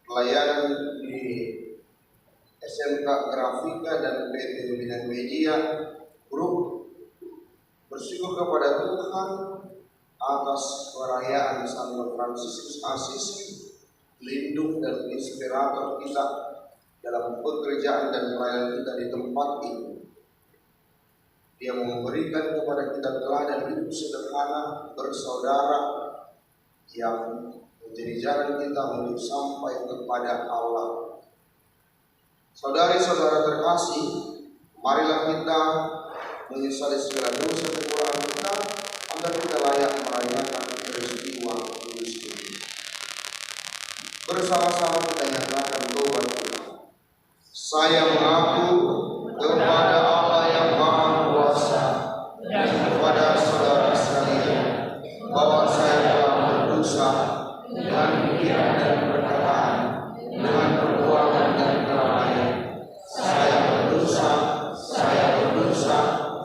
pelayanan di SMK Grafika dan PT Bina Media Group, bersyukur kepada Tuhan atas perayaan Santo Fransiskus Assisi, lindung dan inspirator kita dalam pekerjaan dan pelayanan kita di tempat ini. Dia memberikan kepada kita teladan hidup sederhana bersaudara yang menjadi jalan kita untuk sampai kepada Allah. Saudari-saudara terkasih, marilah kita menyesali segala dosa kekurangan kita agar kita layak merayakan peristiwa kudus ini. Bersama-sama kita nyatakan doa kita. Saya mengaku kepada Allah yang Maha Kuasa dan kepada saudara sekalian bahwa saya telah berdosa dengan pikiran dan perkataan, dengan perbuatan dan kelalaian. Saya berdosa,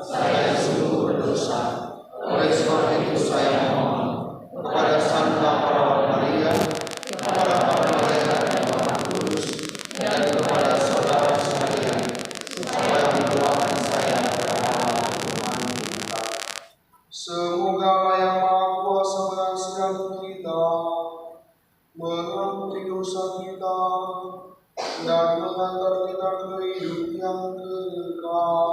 saya sungguh berdosa. Oleh sebab itu saya mohon kepada Santa Perawat Maria, kepada para malaikat dan Roh Kudus, dan kepada saudara sekalian, supaya mendoakan saya kepada Tuhan kita. Semoga Allah yang Maha Kuasa mengasihkan kita, mengampuni dosa kita, dan mengantar kita ke hidup yang kekal.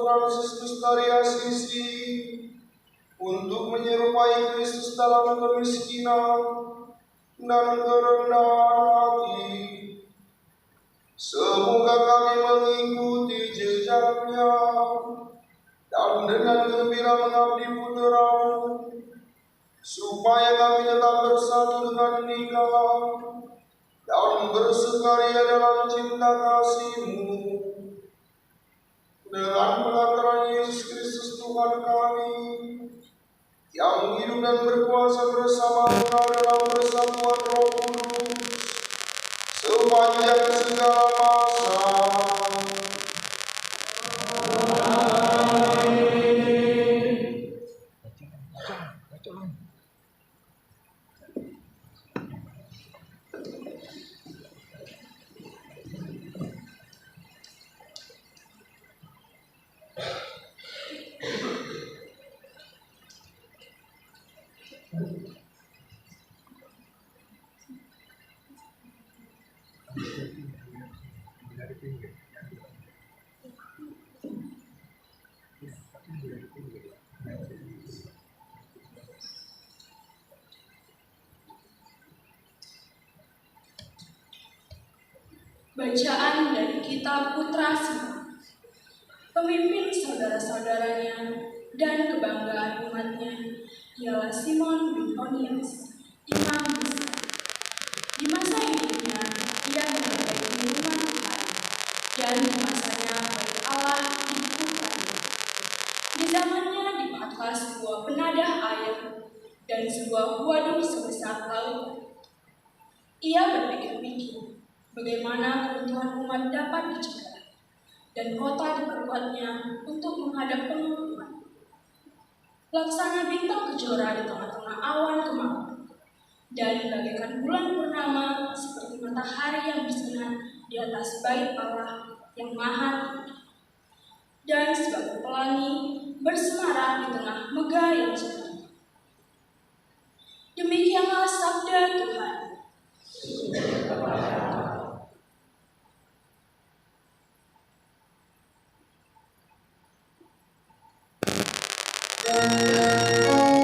Francis Lestari Asisi untuk menyerupai Kristus dalam kemiskinan dan kerendahan hati. Semoga kami mengikuti jejaknya dan dengan gembira mengabdi putra-Mu, supaya kami tetap bersatu dengan Dikau dan bersukaria dalam cinta kasih-Mu. Dengan pengantaran Yesus Kristus Tuhan kami, yang hidup dan berkuasa bersama Engkau dalam persatuan Roh Kudus sepanjang segala masa. Bacaan dari Kitab Putra Simon, pemimpin saudara-saudaranya dan kebanggaan umatnya ialah Simon bin Onias, imam besar. Di masa hidupnya ia memperbaiki rumah Tuhan dan memasanya bagi Allah di putranya. Di zamannya dibuatlah sebuah penadah air dan sebuah waduk sebesar lautan. Ia berpikir-pikir bagaimana keruntuhan umat dapat dicegah, dan kota diperkuatnya untuk menghadap pengukuhan. Laksana bintang kejora di tengah-tengah awan kemakan, dan bagaikan bulan purnama seperti matahari yang bersinar di atas bait Allah yang maha tinggi, dan sebagai pelangi bersemarak di tengah megah yang cerah. Demikianlah sabda Tuhan. Engkau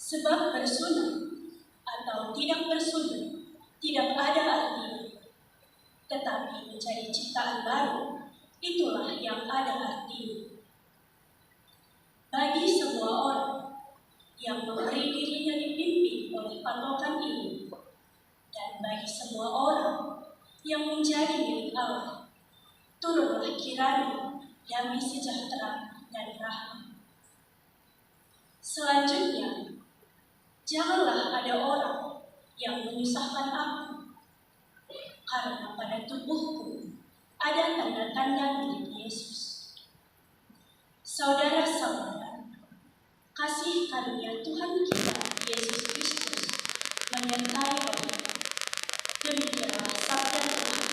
Sebab bersunat atau tidak bersunat tidak ada artinya, tetapi menjadi ciptaan baru, itulah yang ada artinya. Bagi semua orang yang memberi dirinya dipimpin oleh patokan ini, dan bagi semua orang yang menjadi milik Allah, turunlah kiranya damai sejahtera dan rahmat. Selanjutnya, janganlah ada orang yang menyusahkan aku, karena pada tubuhku ada tanda-tanda milik Yesus. Saudara-saudara, kasih karunia Tuhan kita Yesus Kristus menyertai kita. Demikianlah sabda Tuhan.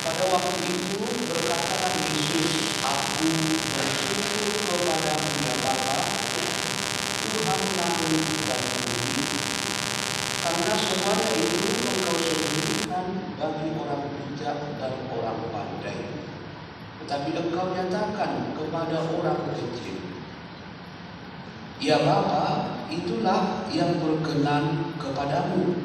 Pada waktu itu berkatalah Yesus, "Aku bersyukur kepadamu ya Bapa, Tuhan langit dan bumi, karena semuanya itu Engkau sembunyikan bagi orang bijak dan orang pandai, tetapi Engkau nyatakan kepada orang kecil. Ya Bapa, itulah yang berkenan kepadamu.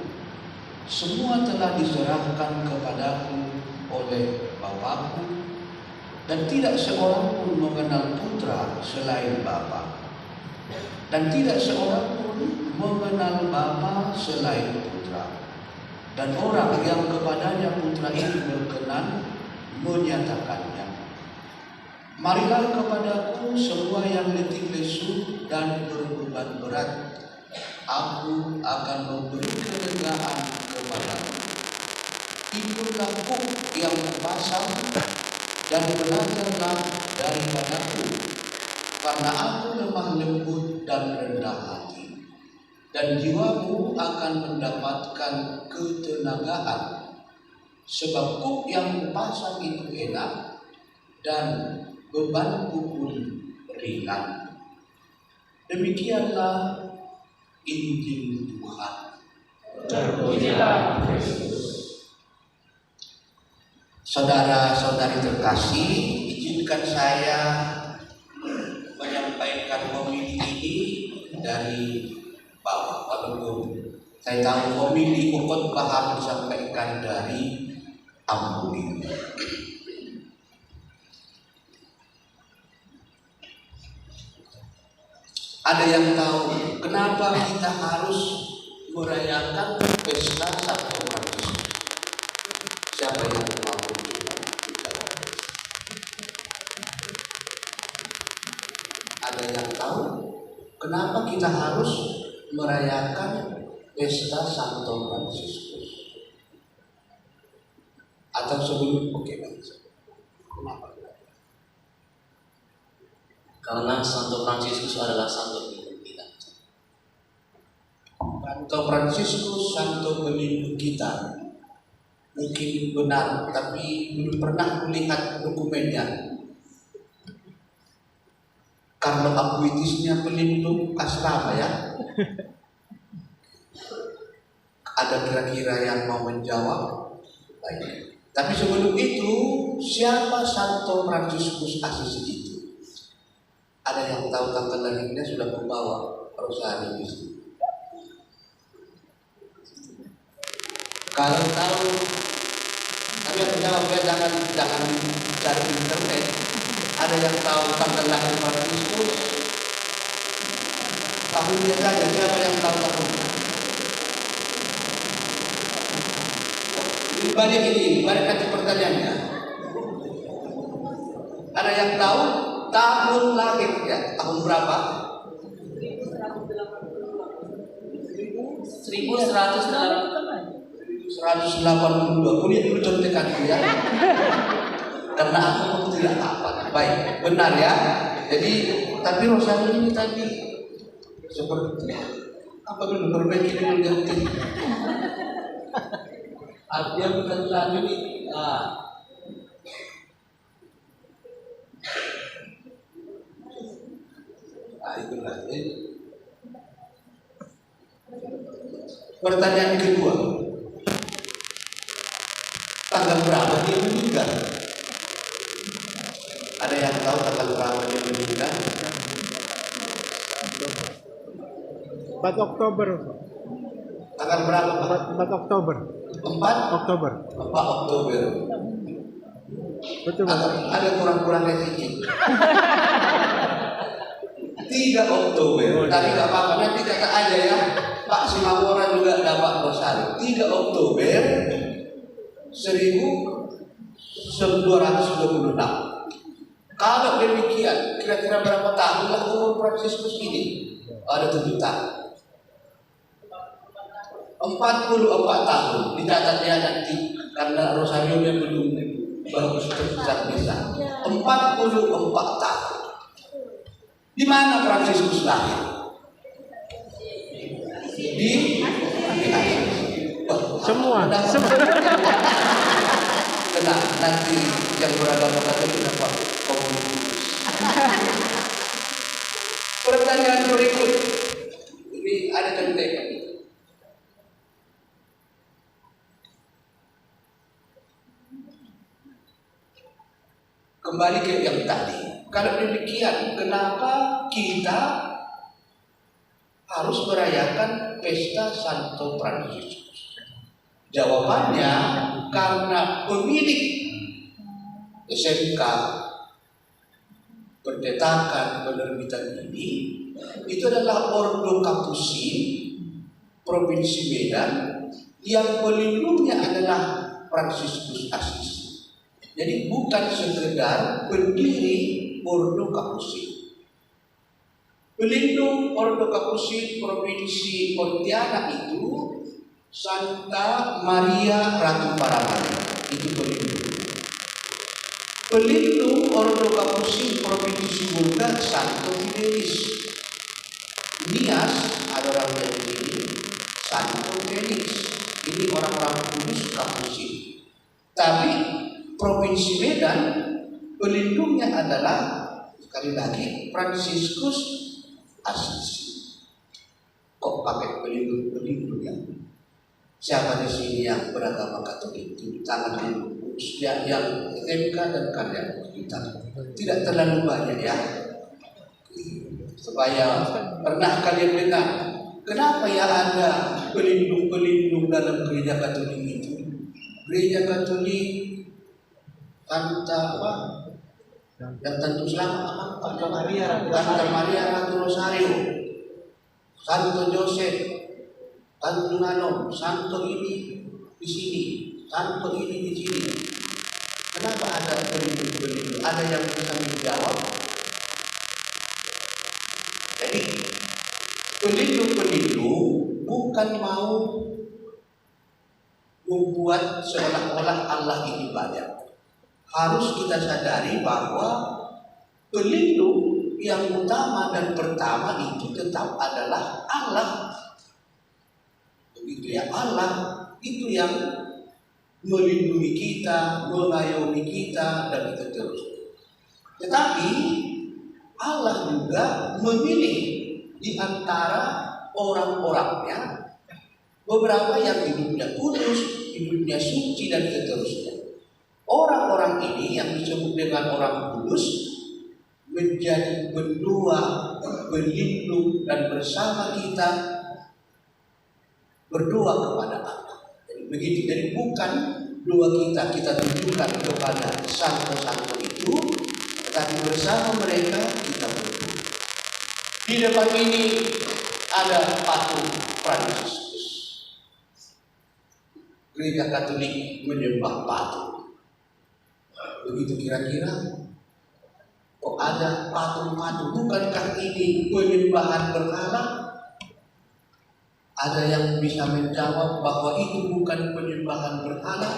Semua telah diserahkan kepadaku oleh Bapakku, dan tidak seorang pun mengenal Putra selain Bapa, dan tidak seorang pun mengenal Bapa selain Putra, dan orang yang kepadanya Putra itu berkenan menyatakannya. Marilah kepadaku semua yang letih lesu dan berbeban berat, aku akan memberi kelegaan kepadamu. Ikutlah kuk yang kupasang dan belajarlah daripadaku, karena aku lemah lembut dan rendah hati, dan jiwamu akan mendapatkan ketenagaan. Sebab kuk yang kupasang itu enak dan bebanku pun ringan." Demikianlah Injil Tuhan. Terpujilah Kristus. Saudara-saudari terkasih, izinkan saya menyampaikan homili ini dari bawah. Walaupun saya tahu homili khotbah harus disampaikan dari Ampuri. Ada yang tahu kenapa kita harus merayakan pesta Santo Fransiskus? Siapa yang tahu? Ada yang tahu kenapa kita harus merayakan pesta Santo Fransiskus? Atau sebelum kenapa? Karena Santo Fransiskus adalah santo pelindung kita. Santo Fransiskus, santo pelindung kita. mungkin benar, tapi belum pernah melihat dokumennya. Karena akuitisnya pelindung asrama ya. Ada kira-kira yang mau menjawab? Baik. Tapi sebelum itu, siapa Santo Fransiskus Assisi itu? Ada yang tahu tanggal lahirnya sudah membawa rosari itu? Kalau tahu, tapi yang jawab ya jangan cari internet. Ada yang tahu tanggal lahir Fransiskus? Tahunnya saja, siapa yang tahu tahunnya? Balik kasih pertanyaannya. Ada yang tahu tahun lahir ya? Tahun berapa? 1182. Kuliah dulu contekan ya. Karena aku tidak apa. Baik, benar ya. Jadi tapi rosari ini tadi seperti apa dulu perbaiki dulu ganti. Artinya bukan tadi ini. Itulah. Pertanyaan kedua, tanggal berapa dia meninggal? Ada yang tahu tanggal berapa dia meninggal? 4 Oktober. Tanggal berapa? 4 Oktober. 4 Oktober. Betul. Ada kurang-kurangnya sedikit. 3 Oktober. Tapi nggak apa-apa, nanti kata aja ya. Pak Simawora juga dapat rosari. 3 Oktober 1226. Kalau demikian, kira-kira berapa tahun lah umur Fransiskus ini? Ada 7 tahun. 44 tahun. Dicatat ya nanti karena rosario-nya belum bagus tercatat bisa. 44 tahun. Di mana Fransiskus lahir? Di Semua. Tenang, nanti yang beragama Katolik dapat komunitas. Pertanyaan berikut. Ini ada contekan. Kembali ke yang tadi. Kalau demikian, kenapa kita harus merayakan pesta Santo Fransiskus? Jawabannya karena pemilik SMK Pendetakan penerbitan ini itu adalah Ordo Capucin Provinsi Medan yang pelindungnya adalah Fransiskus Assisi. Jadi bukan sekedar pendiri Ordo Capucin. Pelindung Ordo Capucin Provinsi Pontianak itu Santa Maria Ratu Paramalia, itu pelindung. Pelindung Ordo Capucin Provinsi Bulgar Santo Fidelis. Nias ada orang yang ini Santo Felix. Ini orang-orang kudus Capucin. Tapi Provinsi Medan pelindungnya adalah sekali lagi Fransiskus Assisi. Kok pakai pelindung ya? Siapa di sini yang beragama Katolik itu tangan dulu, yang SMK dan kalian kita tidak terlalu banyak ya. Supaya pernah kalian dengar kenapa ya ada pelindung-pelindung dalam gereja Katolik itu? Gereja Katolik Santa apa? Yang tentu selamat apa? Santa Maria Ratu Rosario, Santo Joseph, Santo Nano, Santo ini di sini, Santo ini di sini. Kenapa ada pelindung-pelindung? Ada yang bisa menjawab? Jadi pelindung-pelindung bukan mau membuat seolah-olah Allah ini banyak. Harus kita sadari bahwa pelindung yang utama dan pertama itu tetap adalah Allah. Begitu ya, Allah itu yang melindungi kita, mengayomi kita, dan seterusnya. Tetapi Allah juga memilih di antara orang-orangnya beberapa yang hidupnya kudus, hidupnya suci, dan seterusnya. Orang-orang ini yang disebut dengan orang kudus menjadi berdua, berlindung, dan bersama kita berdoa kepada Allah. Jadi begitu, jadi bukan doa kita tunjukkan kepada santo-santo itu, tetapi bersama mereka kita berdoa. Di depan ini ada patung Fransiskus. Gereja Katolik menyembah patung. Begitu kira-kira, kok ada patung-patung? Bukankah ini penyembahan berhala? Ada yang bisa menjawab bahwa itu bukan penyembahan berhala?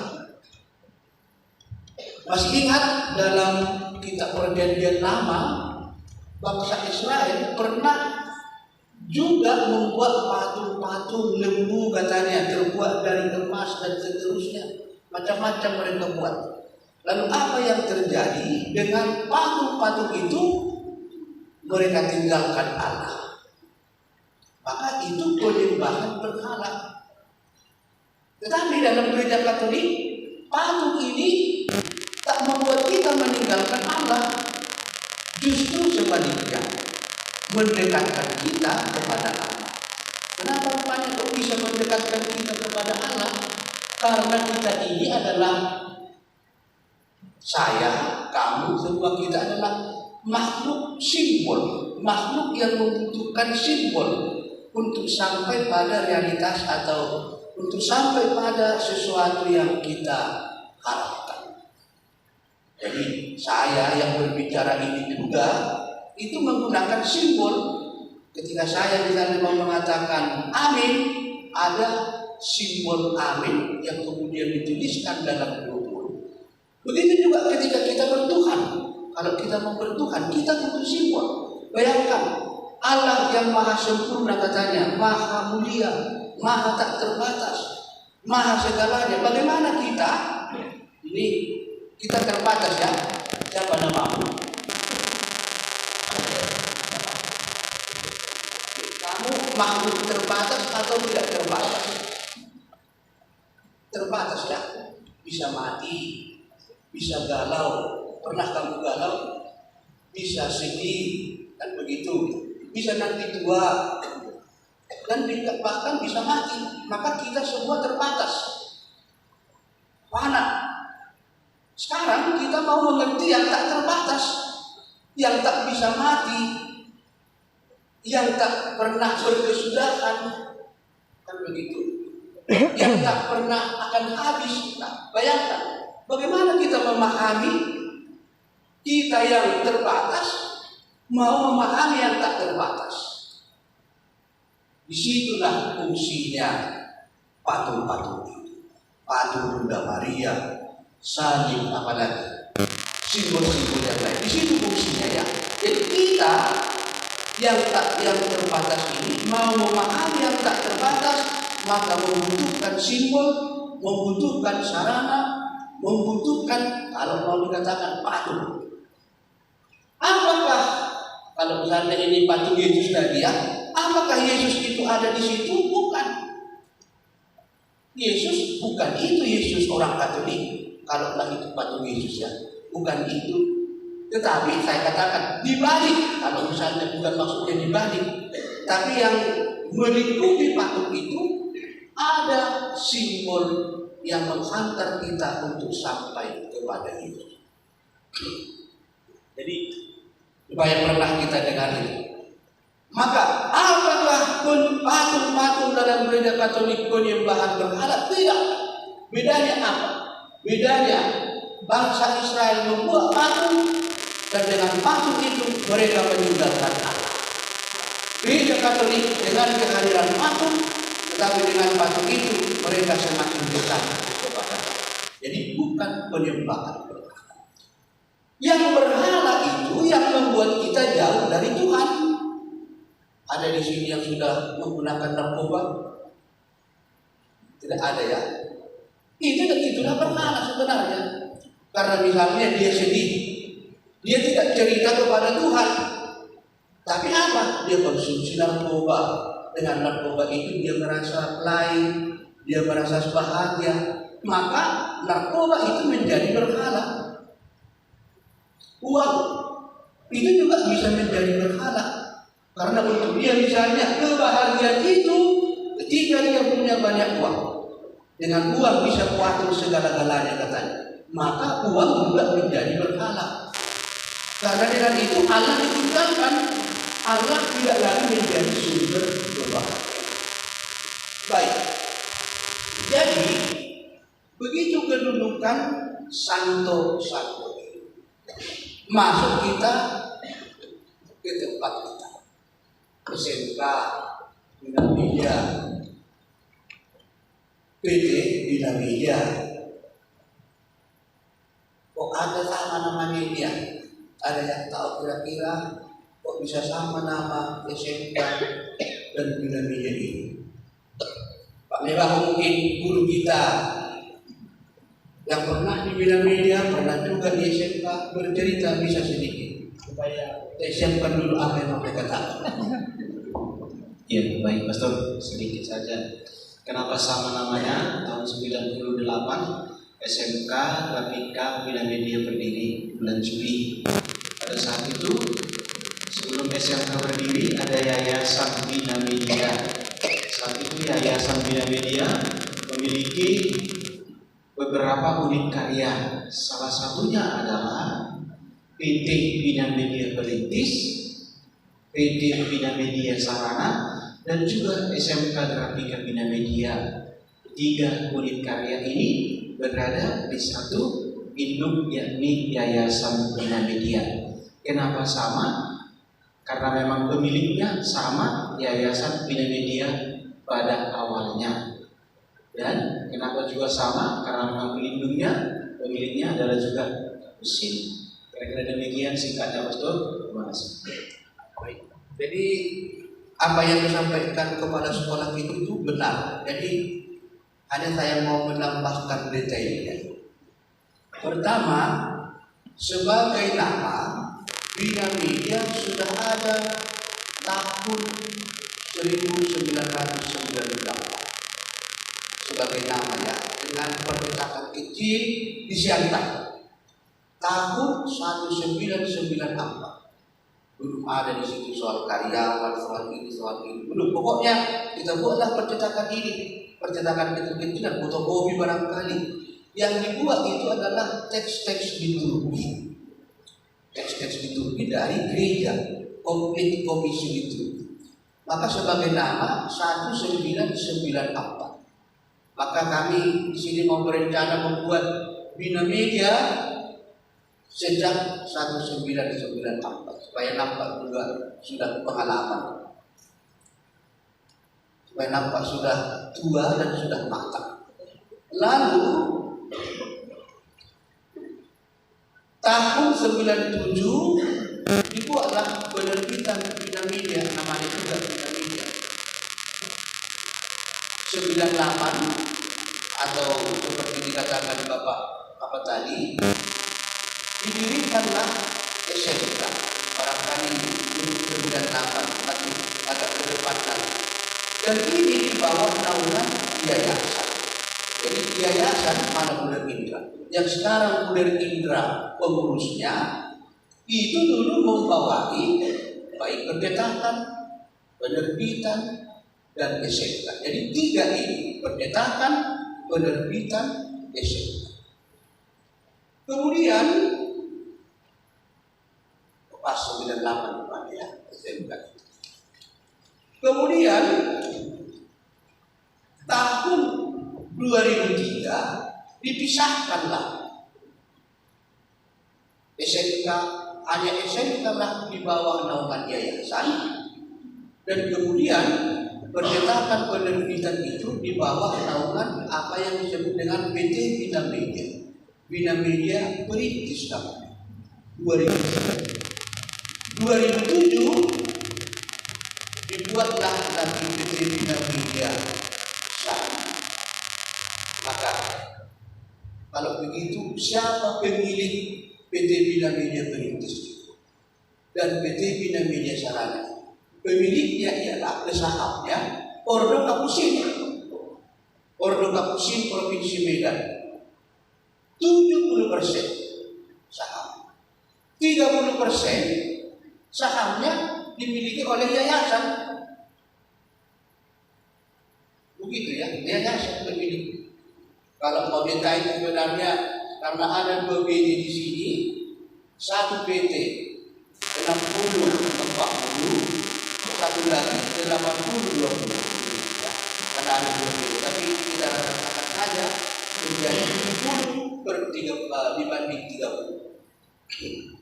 Masih ingat dalam kitab Perjanjian Lama, bangsa Israel pernah juga membuat patung-patung lembu, katanya terbuat dari emas dan seterusnya. Macam-macam mereka buat. Lalu apa yang terjadi dengan patung-patung itu? Mereka tinggalkan Allah. Maka itu penyembahan berhala. Tetapi dalam gereja Katolik, patung ini tak membuat kita meninggalkan Allah. Justru sebaliknya, mendekatkan kita kepada Allah. Kenapa rupanya kok bisa mendekatkan kita kepada Allah? Karena kita ini adalah, saya, kamu, semua kita adalah makhluk simbol, makhluk yang membutuhkan simbol untuk sampai pada realitas atau untuk sampai pada sesuatu yang kita harapkan. Jadi saya yang berbicara ini juga itu menggunakan simbol. Ketika saya misalnya mau mengatakan amin, ada simbol amin yang kemudian dituliskan dalam buku. Begitu juga ketika kita bertuhan. Kalau kita mau bertuhan, kita butuh simbol. Bayangkan, Allah yang maha sempurna katanya, maha mulia, maha tak terbatas, maha segalanya. Bagaimana kita? Ini kita terbatas ya. Siapa namamu? Kamu makhluk terbatas atau tidak terbatas? Terbatas ya. Bisa mati, bisa galau. Pernah kamu galau? Bisa sedih, kan begitu. Bisa nanti tua, dan bahkan bisa mati. Maka kita semua terbatas. Mana? Sekarang kita mau mengerti yang tak terbatas, yang tak bisa mati, yang tak pernah berkesudahan, kan begitu. Yang tak pernah akan habis. Nah, bayangkan, bagaimana kita memahami kita yang terbatas mau memahami yang tak terbatas. Disitulah fungsinya patung-patung itu. Patung Bunda Maria, salib, apalagi simbol-simbol yang lain. Di situ fungsinya ya. Jadi kita yang terbatas ini mau memahami yang tak terbatas, maka membutuhkan simbol, membutuhkan sarana, membutuhkan, kalau mau dikatakan, patung. Apakah kalau misalnya ini patung Yesus tadi ya, apakah Yesus itu ada di situ? Bukan. Yesus bukan itu Yesus orang Katolik. Kalau itu patung Yesus ya, bukan itu. Tetapi saya katakan dibalik. Kalau misalnya bukan maksudnya dibalik, tapi yang melingkupi patung itu ada simbol yang menghantar kita untuk sampai kepada Yesus. Jadi supaya pernah kita dengar itu. Maka apakah patung-patung dalam gereja Katolik penyembahan berhala? Tidak. Bedanya apa? Bedanya bangsa Israel membuat patung, dan dengan patung itu mereka meninggalkan Allah. Gereja Katolik dengan kehadiran patung, tetapi dengan patung itu mereka semakin dekat kepada Allah. Jadi bukan penyembahan berhala. Yang berhala itu yang membuat kita jauh dari Tuhan. Ada di sini yang sudah menggunakan narkoba? Tidak ada ya? Itulah berhala sebenarnya. Karena misalnya dia sedih, dia tidak cerita kepada Tuhan. Tapi apa? Dia konsumsi narkoba. Dengan narkoba itu dia merasa lain, dia merasa bahagia. Maka narkoba itu menjadi berhala. Uang itu juga bisa menjadi berhala. Karena untuk dia misalnya kebahagiaan itu ketika dia punya banyak uang. Dengan uang bisa kuatir segala-galanya katanya. Maka uang juga menjadi berhala. Karena dengan itu Allah ditinggalkan. Allah tidak lagi menjadi sumber kebahagiaan. Baik. Jadi begitu kedudukan santo-santo masuk kita ke tempat kita. SMK, Bina Media, PT Bina Media. Kok ada sama namanya dia? Ada yang tahu kira-kira kok bisa sama nama SMK dan Bina Media ini? Pak Mewah mungkin guru kita yang pernah di Bina Media, pernah juga di SMK, bercerita bisa sedikit supaya SMK dulu apa yang mereka tahu. Ya, baik Pastor, sedikit saja. Kenapa sama namanya? Tahun 98 SMK Grafika Bina Media berdiri bulan Juli. Pada saat itu sebelum SMK berdiri ada Yayasan Bina Media. Saat itu Yayasan Bina Media memiliki beberapa unit karya. Salah satunya adalah PT Bina Media Perintis, PT Bina Media Sarana, dan juga SMK Grafika Bina Media. 3 unit karya ini berada di satu induk, yakni Yayasan Bina Media. Kenapa sama? Karena memang pemiliknya sama, Yayasan Bina Media pada awalnya. Dan kenapa juga sama? Karena memang pemiliknya adalah juga mesin. Kira-kira demikian singkatnya, Pastor. Terima kasih. Baik. Jadi apa yang disampaikan kepada sekolah itu benar. Jadi hanya saya mau menambahkan detailnya. Pertama, sebagai nama Bina Media sudah ada tahun 1998 sebagai namanya, dengan percetakan kecil di Siantar tahun 1994. Belum ada di situ soal karyawan, soal ini, belum. Pokoknya kita buatlah percetakan ini, percetakan kecil-kecilan, fotokopi barangkali. Yang dibuat itu adalah teks-teks liturgi. Teks-teks liturgi dari gereja, komplit komisi liturgi. Maka sebagai nama 1994. Maka kami di sini mau berencana membuat Bina Media sejak 1994 supaya nampak juga sudah pengalaman, supaya nampak sudah tua dan sudah matang. Lalu tahun 97 dibuatlah penerbitan Bina Media, namanya juga Bina Media. 98 atau seperti dikatakan Bapak apa tadi, didirikanlah SMK. Barangkali 98 atau agak ke depan lagi. Dan ini di bawah naungan yayasan. Jadi yayasan mana Buder Indra? Yang sekarang Buder Indra pengurusnya itu dulu membawahi baik percetakan, penerbitan, dan SMK. Jadi 3 ini, percetakan, penerbitan, SMK. Kemudian pas 98 bukan ya SMK. Kemudian tahun 2003 dipisahkanlah SMK, hanya SMK lah di bawah naungan yayasan, dan kemudian percetakan penerbitan itu di bawah naungan apa yang disebut dengan PT Bina Media. Bina Media Perintis namanya. 2007 dibuatlah lagi PT Bina Media Sarana. Maka begitu, siapa pemilik PT Bina Media Perintis dan PT Bina Media Sarana? Pemiliknya ialah pesahamnya Ordo Kapusin Provinsi Medan. 70% saham, 30% sahamnya dimiliki oleh yayasan. Begitu ya, yayasan pemilik. Kalau mau ditarik sebenarnya karena ada 2 PT di sini, satu PT 60-40, satu lagi 80-20. Karena ada 2 PT, tapi kita rasakan saja menjadi 70/30 dibanding 30.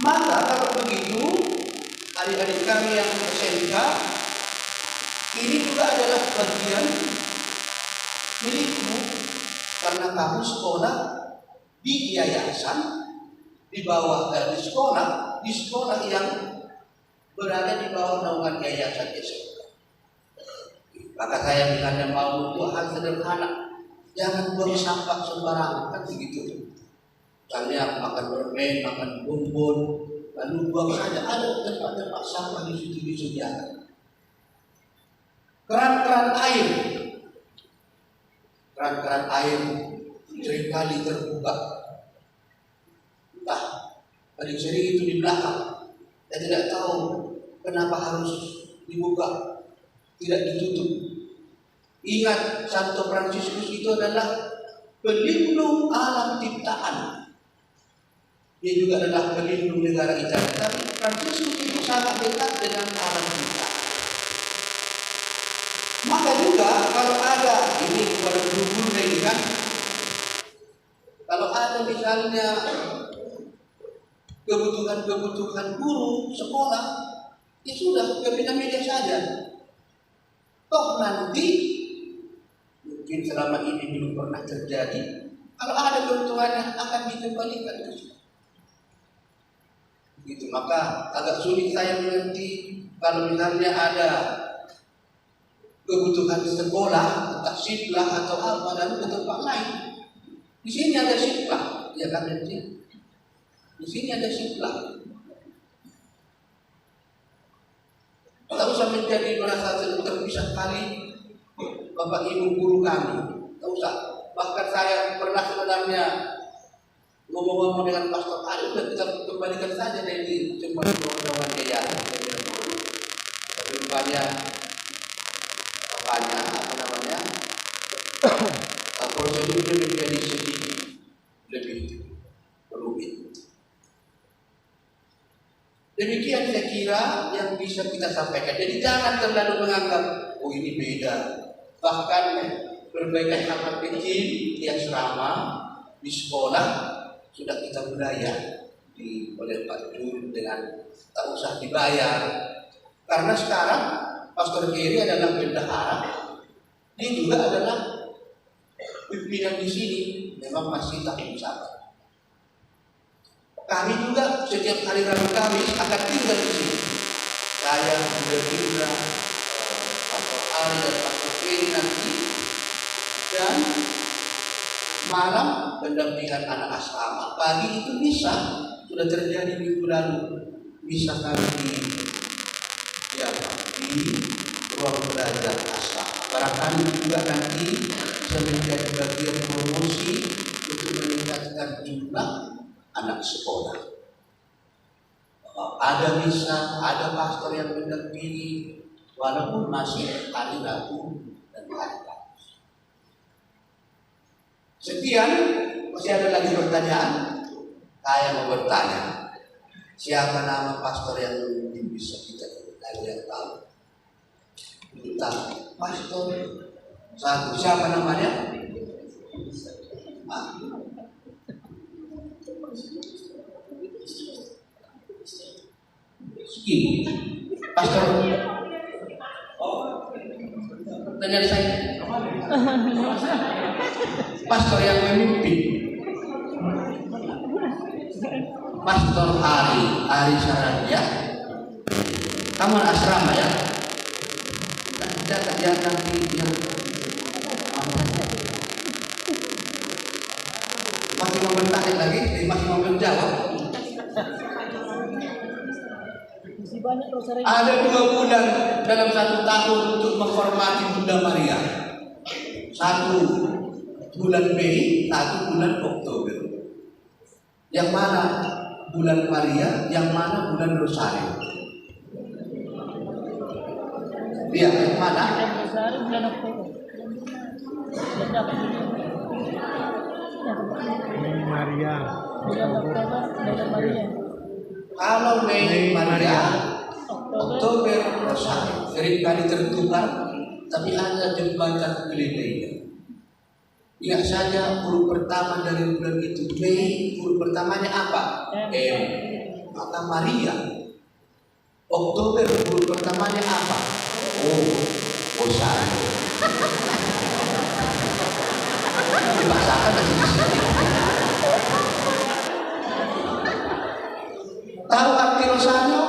Maka kalau begitu, adik-adik kami yang SMK ini juga adalah bagian milikmu, karena kamu sekolah di yayasan di bawah di sekolah yang berada di bawah naungan yayasan SMK. Maka saya bilangnya mau itu hal sederhana, jangan buang sampah sembarangan, kan begitu. Misalnya makan permen, makan bonbon, lalu buang saja, ada tempat-tempat sampah di situ disediakan. Keran-keran air seringkali terbuka. Entah paling sering itu di belakang. Saya tidak tahu kenapa harus dibuka, tidak ditutup. Ingat, Santo Fransiskus itu adalah pelindung alam ciptaan. Dia juga adalah pelindung negara Italia. Tapi Fransiskus itu sangat dekat dengan alam ciptaan. Maka juga kalau ada ini kepada guru ini kan, kalau ada misalnya kebutuhan guru sekolah, ya sudah ke Bina Media saja. Toh nanti mungkin selama ini belum pernah terjadi. Kalau ada kebutuhannya akan dikembalikan ke situ. Gitu, maka agak sulit saya mengerti kalau misalnya ada kebutuhan sekolah, entah siplah atau apa, dan ke tempat lain. Di sini ada siplah, ya kan? Di sini ada siplah. Tak usah menjadi merasa terpisah kali Bapak Ibu guru kami. Tak usah. Bahkan saya pernah sebenarnya ngomong-ngomong dengan Pastor Ali, kita kembalikan saja dari semua kawan-kawan dia. Tapi rupanya prosedurnya menjadi sedikit lebih rumit. Demikian saya kira yang bisa kita sampaikan. Jadi jangan terlalu menganggap oh ini beda. Bahkan berbagai hal kecil di asrama, di sekolah sudah kita budaya oleh Pak Jun dengan tak usah dibayar. Karena sekarang Pastor Geri adalah bendahara, dia juga adalah pimpinan di sini, memang masih tak sabar. Kami juga setiap hari Rabu Kamis akan tinggal di sini. Saya Bunda, Pastor Ari dan Pastor Geri nanti, dan malam pendampingan anak asrama. Pagi itu misa sudah terjadi minggu lalu. Misa kami di ruang belajar asrama. Barangkali juga nanti bisa menjadi bagian promosi untuk meningkatkan jumlah anak sekolah. Ada misa, ada pastor yang mendampingi, walaupun masih hari Rabu dan hari Kamis. Sekian, masih ada lagi pertanyaan? Saya mau bertanya, siapa nama pastor yang mungkin bisa kita tahu? Kita pastor satu, siapa namanya? Segini, pastor. Tanya saya, pastor yang memimpin, Pastor Ari Saradia. Kamu asrama ya? Jangan nanti yang tanya lagi, masih mau menjawab. Ada 2 bulan dalam 1 tahun untuk menghormati Bunda Maria. 1 bulan Mei, 1 bulan Oktober. Yang mana bulan Maria, yang mana bulan Rosario? Iya, yang mana? Mei Maria. Kalau Mei Maria, Oktober Rosario. Seringkali tertukar, tapi ada jembatan geledainya. Ingat saja huruf pertama dari bulan itu Mei, huruf pertamanya apa? M. Maka Maria. Oktober huruf pertamanya apa? O. Rosario. Dibahasakan dari sini. Tahu arti Rosario?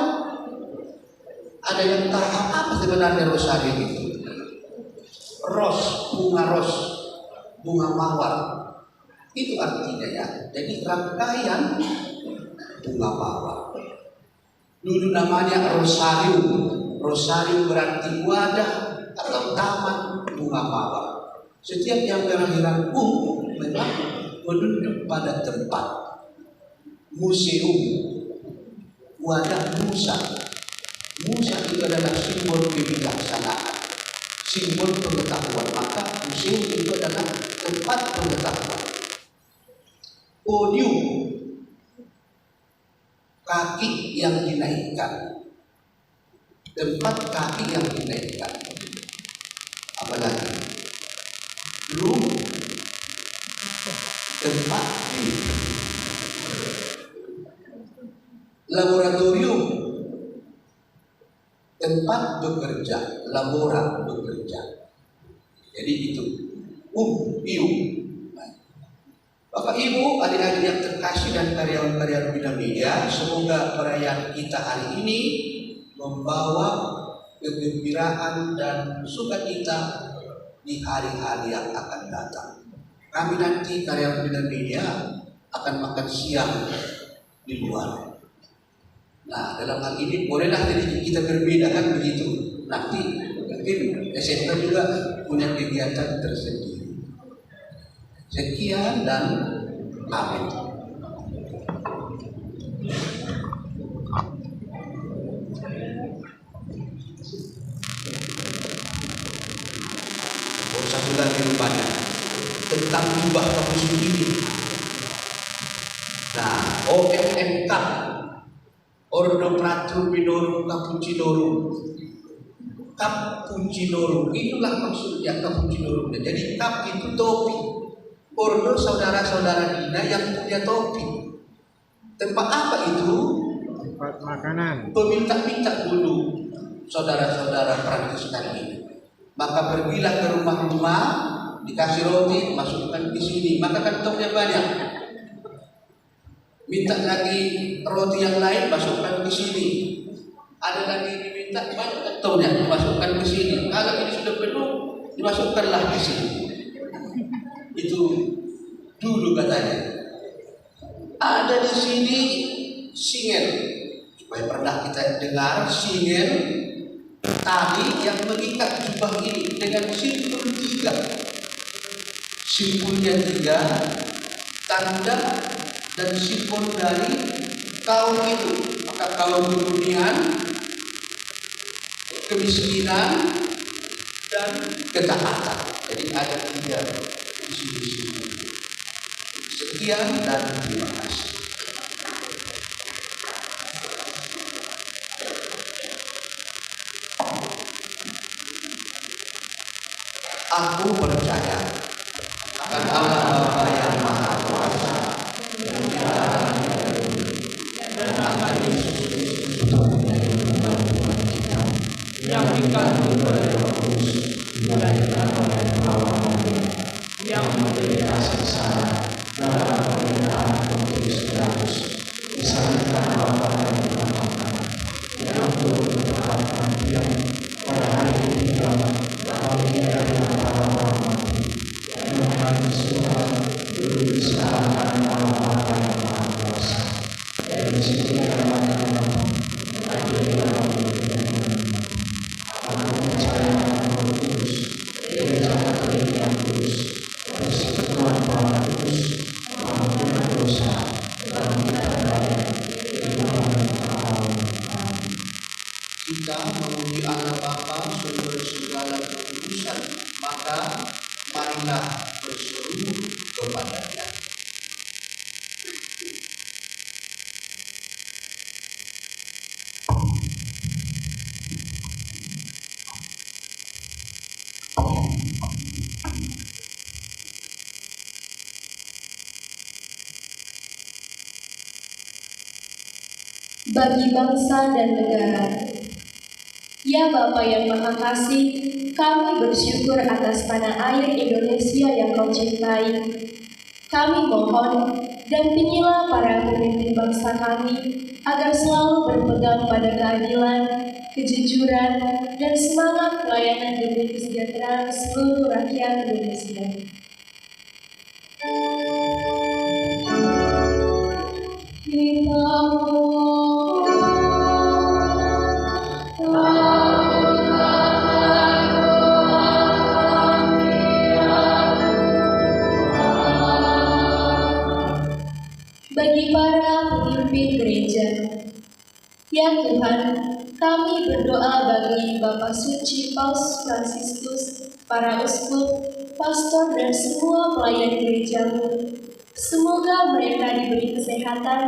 Ada yang tahu apa sebenarnya Rosario itu? Ros, bunga mawar. Itu artinya ya. Jadi rangkaian bunga mawar. Dulu namanya Rosario. Rosario berarti wadah atau taman bunga mawar. Setiap yang berlahiran memang menunjuk pada tempat museum, wadah Musa. Musa itu adalah simbol kebijaksanaan, simbol pengetahuan. Maka museum itu adalah tempat pengetahuan. Podium, kaki yang dinaikkan, tempat kaki yang dinaikkan. Apalagi room, tempat duduk. Laboratorium, tempat bekerja, labora bekerja. Jadi itu iu. Bapak Ibu, adik-adik yang terkasih dan karyawan-karyawan bidang media, semoga perayaan kita hari ini membawa kegembiraan dan sukacita di hari-hari yang akan datang. Kami nanti karyawan bidang media akan makan siang di luar. Nah, dalam hal ini bolehlah kita berbeda kan begitu. Nanti mungkin SMK juga punya kegiatan tersendiri. Sekian dan amin. Satu lagi rupanya tentang jubah kampus ini. Nah, OMMK, Ordo Pratur Minorum Capucinorum. Capucinorum, itulah maksudnya Capucinorum. Jadi kap itu topi. Ordo saudara-saudara Dina yang punya topi. Tempat apa itu? Tempat makanan. Peminta-minta dulu saudara-saudara Frankistan ini. Maka pergilah ke rumah-rumah, dikasih roti, masukkan di sini. Maka kantongnya banyak. Minta lagi roti yang lain, masukkan ke sini. Ada lagi diminta banyak kantongnya, masukkan ke sini. Kalau ini sudah penuh, dimasukkanlah ke sini. Itu dulu katanya. Ada di sini singen. Supaya pernah kita dengar singen. Tali yang mengikat jubah ini dengan simpul 3. Simpulnya 3, tanda dan simbol dari kaum itu. Maka kaum keduniaan, kemiskinan, dan ketaatan. Jadi ada 3 di sini. Sekian dan terima kasih. Aku percaya akan Allah Bapa yang Maha Kuasa, dan akan Yesus Kristus yang dikandung oleh Roh Kudus, dilahirkan oleh Hawa Maria, yang menderita sengsara dalam pemerintahan Pontius Pilatus, disalibkan Bapa dan dimakamkan, yang turun ke tempat kematian pada hari ketiga, bangkit dari antara orang mati, yang menangis Tuhan duduk di sebelah kanan Allah Bapa kita memuji Allah Bapa sumber segala kekudusan, maka marilah berseru kepadanya. Bagi bangsa dan negara. Ya Bapa yang Maha Kasih, kami bersyukur atas tanah air Indonesia yang Kau cintai. Kami mohon, dampingilah para pemimpin bangsa kami agar selalu berpegang pada keadilan, kejujuran, dan semangat pelayanan demi kesejahteraan seluruh rakyat Indonesia. Bagi para pemimpin gereja, ya Tuhan, kami berdoa bagi Bapak Suci Paus Fransiskus, para uskup, pastor, dan semua pelayan gerejamu. Semoga mereka diberi kesehatan,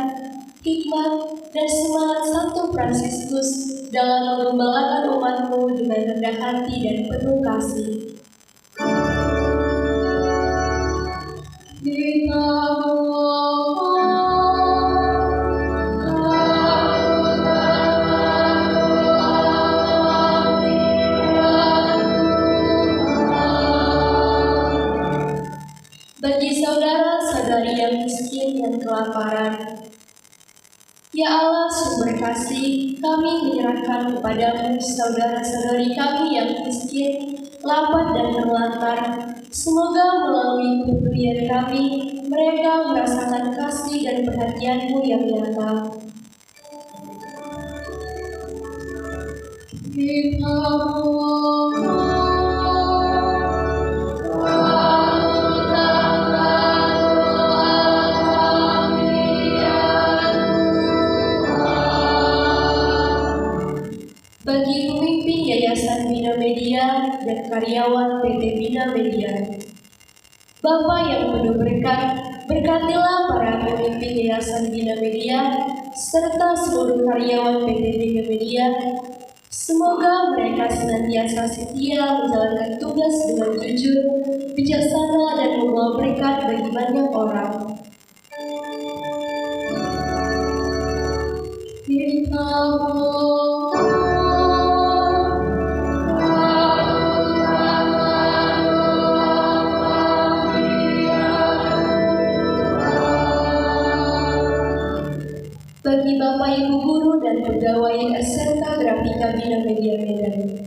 hikmat, dan semangat Santo Fransiskus dalam mengembalakan umatmu dengan rendah hati dan penuh kasih. Bagi saudara-saudari yang miskin dan kelaparan, ya Allah sumber kasih, kami menyerahkan kepadamu saudara-saudari kami yang miskin, lapar dan terlantar. Semoga melalui pemberian kami, mereka merasakan kasih dan perhatianmu yang nyata. Bagi pemimpin Yayasan Bina Media dan karyawan PT Bina Media, Bapa yang penuh berkat, berkatilah para pemimpin Yayasan Bina Media serta seluruh karyawan PT Bina Media. Semoga mereka senantiasa setia menjalankan tugas dengan jujur, bijaksana, dan membawa berkat bagi banyak orang. Bagi Bapak Ibu Guru dan pegawai SMK Grafika Bina Media Medan.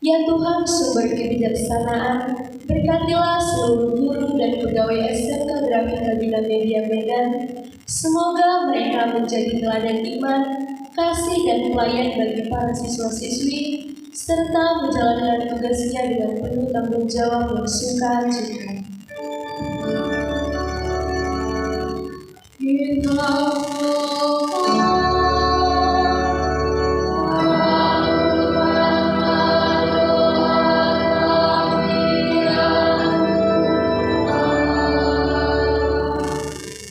Ya Tuhan sumber kebijaksanaan, berkatilah seluruh guru dan pegawai SMK Grafika Bina Media Medan. Semoga mereka menjadi teladan iman, kasih, dan pelayan bagi para siswa-siswi, serta menjalankan tugasnya dengan penuh tanggung jawab dan sukacita.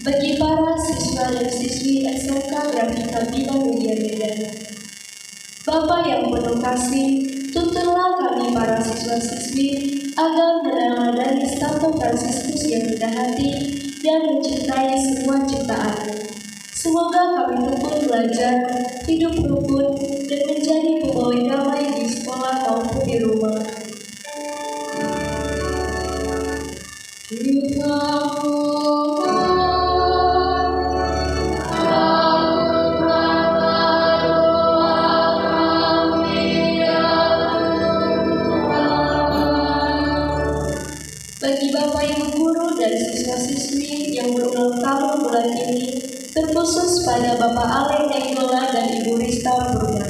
Bagi para siswa dan siswi SMK Grafika Bina Media Medan, Bapa yang penuh kasih, tuntunlah kami para siswa-siswi agar meneladani Santo Fransiskus yang rendah hati dan mencintai semua ciptaan. Semoga kami tekun belajar, hidup rukun, dan menjadi pembawa damai di sekolah maupun di rumah. Bagi Bapak Ibu Guru dan siswa-siswi yang berulang tahun bulan ini, terkhusus pada Bapak Ale Nainggolan dan Ibu Rista Purba.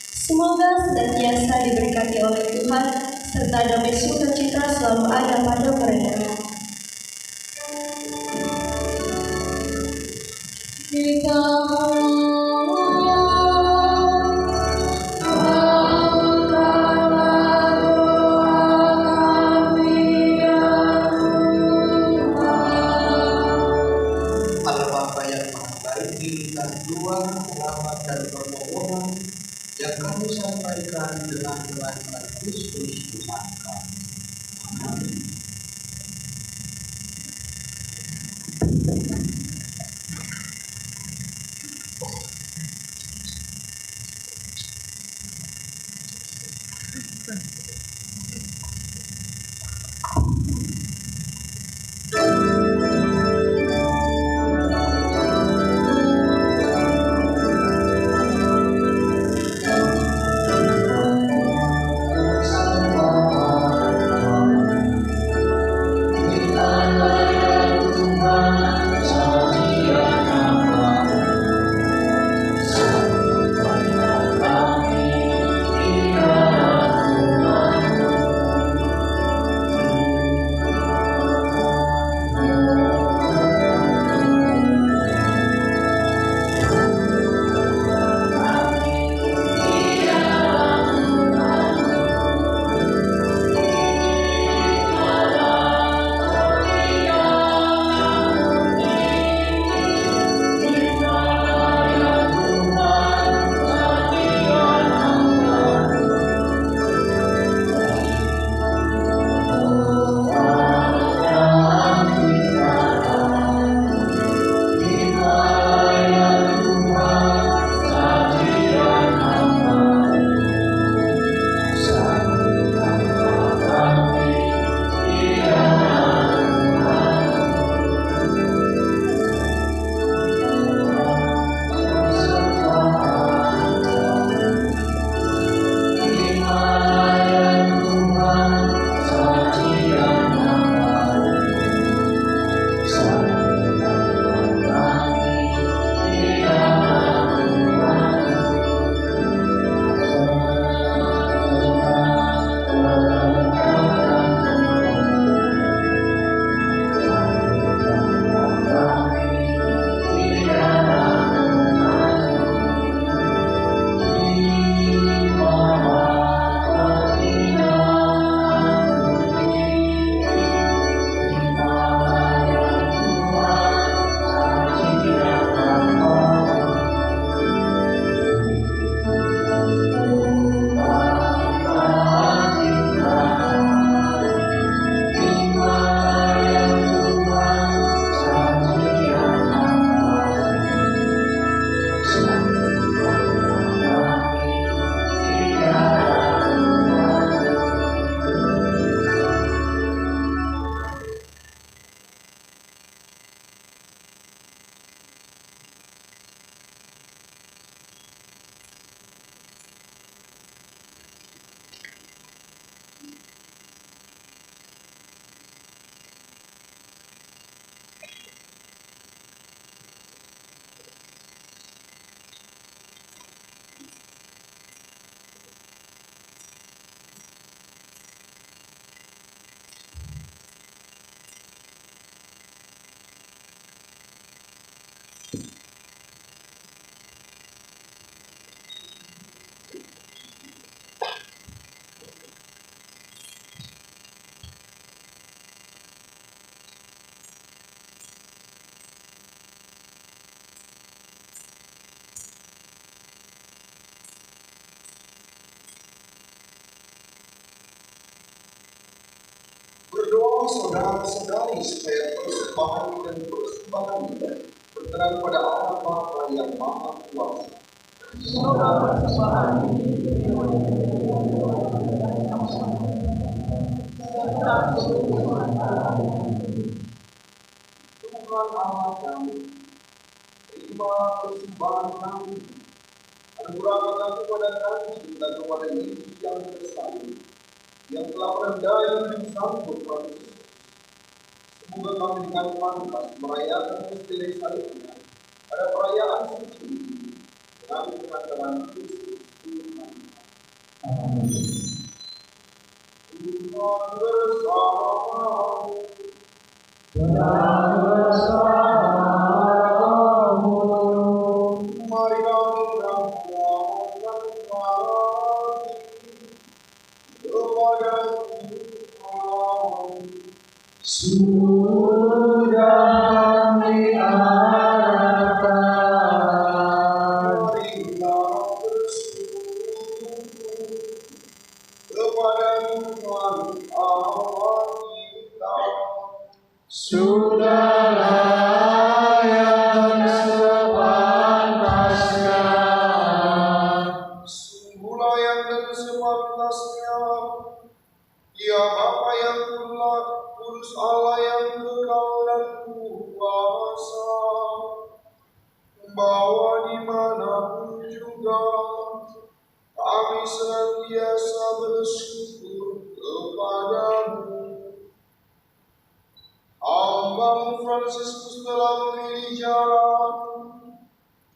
Semoga senantiasa diberkati oleh Tuhan, serta damai sukacita selalu ada pada mereka. mengirimkan doa, selamat dan permohonan yang kami sampaikan dengan kehadiran Kristus disangka. Amin. Berdoa saudara-saudari supaya persembahan dan persembahan kita berkenan pada Allah Bapa yang Maha Kuasa. Semoga persembahan ini Tuhan Allah kami, terima persembahan kami, anugerahkan kepada kami dan kepada Yesus yang tersalib, yang telah merendahi hidup sanggup manusia. Semoga kami dengan pantas merayakan misteri salibnya pada perayaan suci ini dengan pengantaran Kristus Tuhan. Amin. Tuhan bersamamu. Mari kami berdoa kepada Tuhan. Sudah diarahkan bahwa dimanapun juga kami senantiasa bersyukur kepadamu. Hamba-Mu Fransiskus telah memilih jalan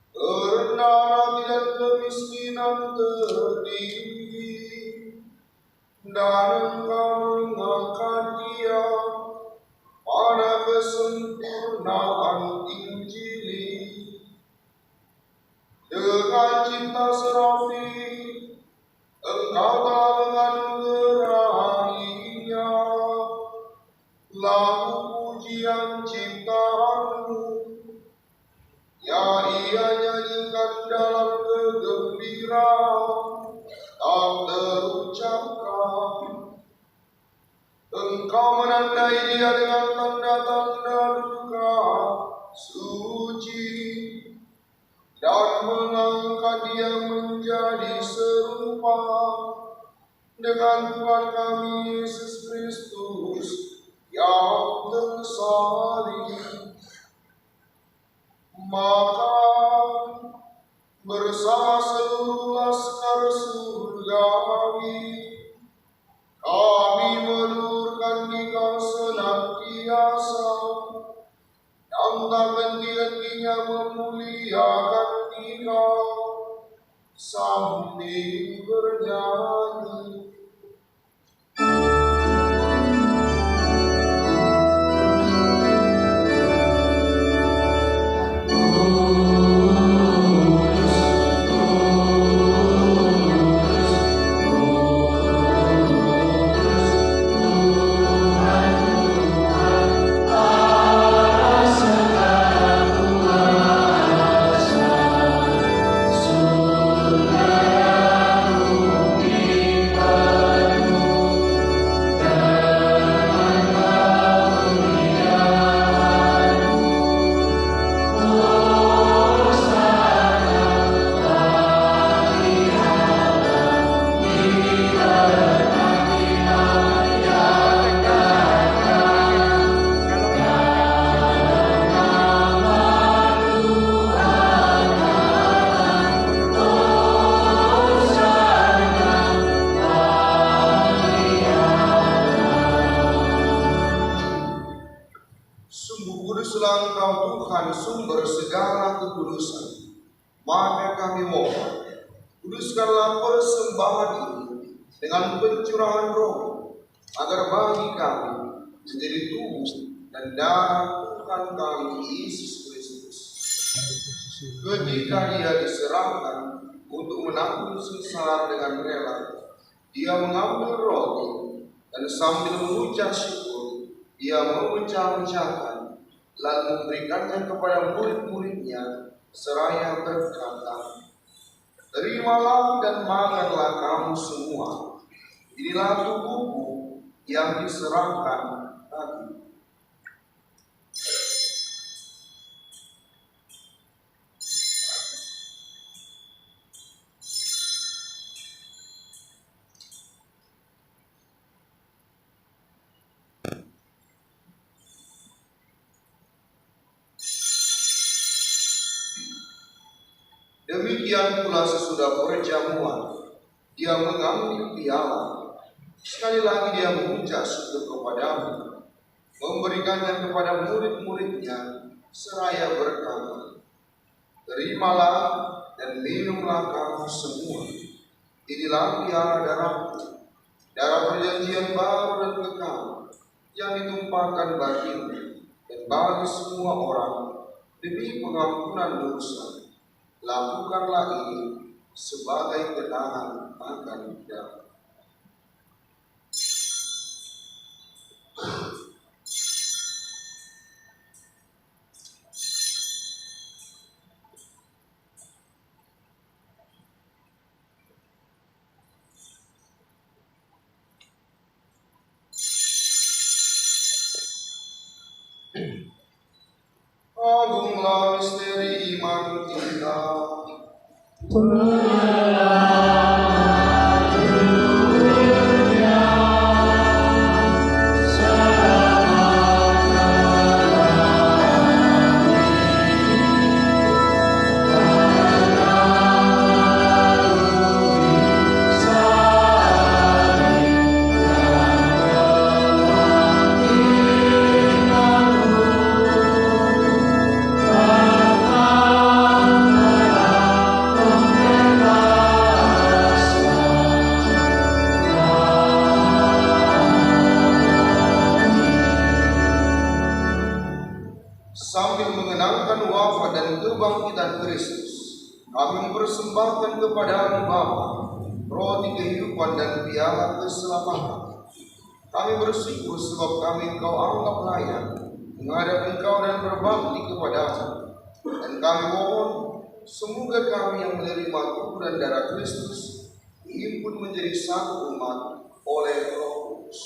kerendahan hati dan kemiskinan tertinggi, dan Engkau mengangkat dia pada kesempurnaan Injili. Dengan cinta serafi, Engkau telah menganugerahinya lagu pujian ciptaan-Mu, yang ia nyanyikan dalam kegembiraan tak terucapkan. Engkau menandai dia dengan tanda-tanda duka suci, dan mengangkat dia menjadi serupa dengan Tuhan kami Yesus Kristus yang tersalib. Maka bersama seluruh laskar surgawi kami melurkan Dikau senantiasa yang tak henti-hentinya memuliakan Dikau sambil bernyanyi. Sumber segala kekudusan, maka kami mohon, kuduskanlah persembahan ini dengan pencurahan Roh, agar bagi kami menjadi tubuh dan darah Tuhan kami Yesus Kristus. Ketika Dia diserahkan untuk menanggung sengsara dengan rela, Dia mengambil roti dan sambil mengucap syukur, Dia memecah-mecahkan lalu memberikannya kepada murid-muridnya seraya berkata, "Terimalah dan makanlah kamu semua. Inilah tubuhku yang diserahkan bagi." Demikian pula sesudah perjamuan, Dia mengambil piala. Sekali lagi Dia mengucap syukur kepadamu, memberikannya kepada murid-muridnya, seraya berkata, "Terimalah dan minumlah kamu semua. Inilah piala darahku, darah perjanjian baru dan kekal, yang ditumpahkan bagimu dan bagi semua orang demi pengampunan dosa. Lakukanlah ini sebagai kenangan akan Dia." Agunglah misteri iman kita. Kami mempersembahkan kepada-Mu Bapa roti kehidupan dan piala keselamatan. Kami bersyukur sebab kami Engkau anggap layak menghadap Engkau dan berbakti kepada-Mu. Dan kami mohon semoga kami yang menerima tubuh dan darah Kristus dihimpun menjadi satu umat oleh Roh Kudus.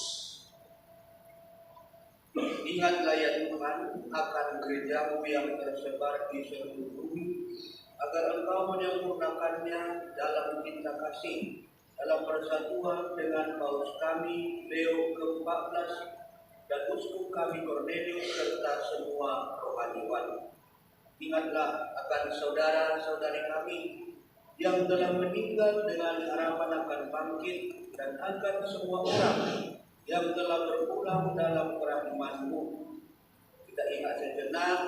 Ingatlah ya Tuhan akan gereja-Mu yang tersebar di seluruh bumi, agar Engkau menyempurnakannya dalam cinta kasih, dalam persatuan dengan Paus kami Leo ke-14 dan uskup kami Cornelius serta semua rohaniwan. Ingatlah akan saudara-saudari kami yang telah meninggal dengan harapan akan bangkit, dan akan semua orang yang telah berpulang dalam kerahiman-Mu. Kita ingat sejenak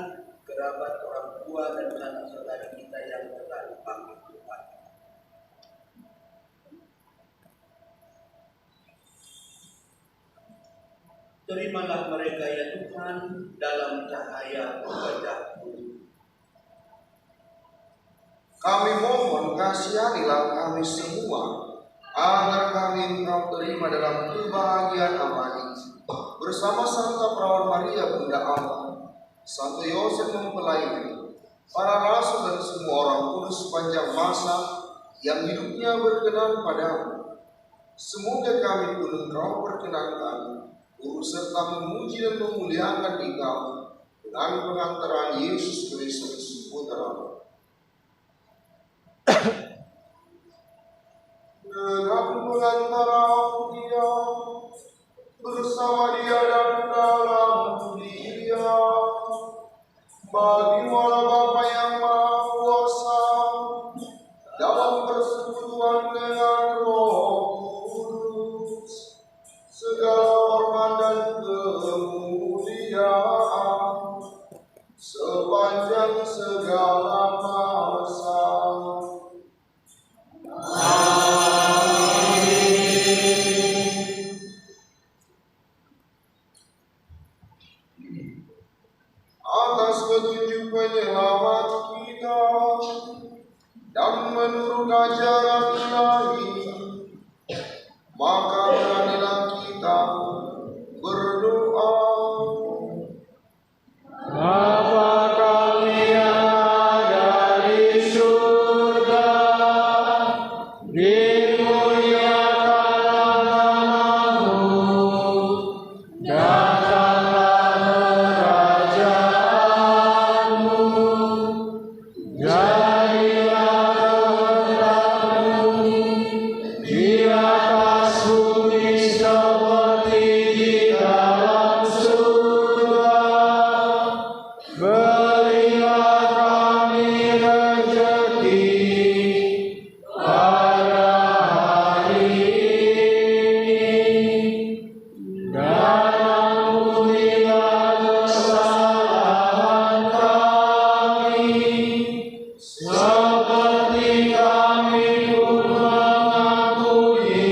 kerabat, orang tua, dan sanak saudari kita yang telah dipanggil Tuhan. Terimalah mereka ya Tuhan dalam cahaya wajah-Mu. Kami mohon kasihanilah kami semua, agar kami Engkau terima dalam kebahagiaan abadi bersama Santa Perawan Maria Bunda Allah, Santo Yosef mempelainya, para rasul dan semua orang kudus sepanjang masa yang hidupnya berkenan padamu. Semoga kami pun Engkau perkenankan turut serta memuji dan memuliakan Engkau dengan pengantaran Yesus Kristus Putra-Mu. Dengan pengantaran Dia, bersama Dia dan dalam Dia, bagi Allah Bapa yang Maha Kuasa, dalam persekutuan dengan Roh Kudus, segala hormat dan kemuliaan sepanjang segala masa. Atas petunjuk penyelamat kita dan menurut ajaran ilahi, maka beranilah kita berdoa. Bapa kami yang ada di surga, dimuliakanlah namamu, datanglah kerajaanmu, jadilah kehendak-Mu di atas bumi seperti di dalam surga. Berilah kami rezeki pada hari ini, dan ampunilah kesalahan kami, seperti kami pun mengampuni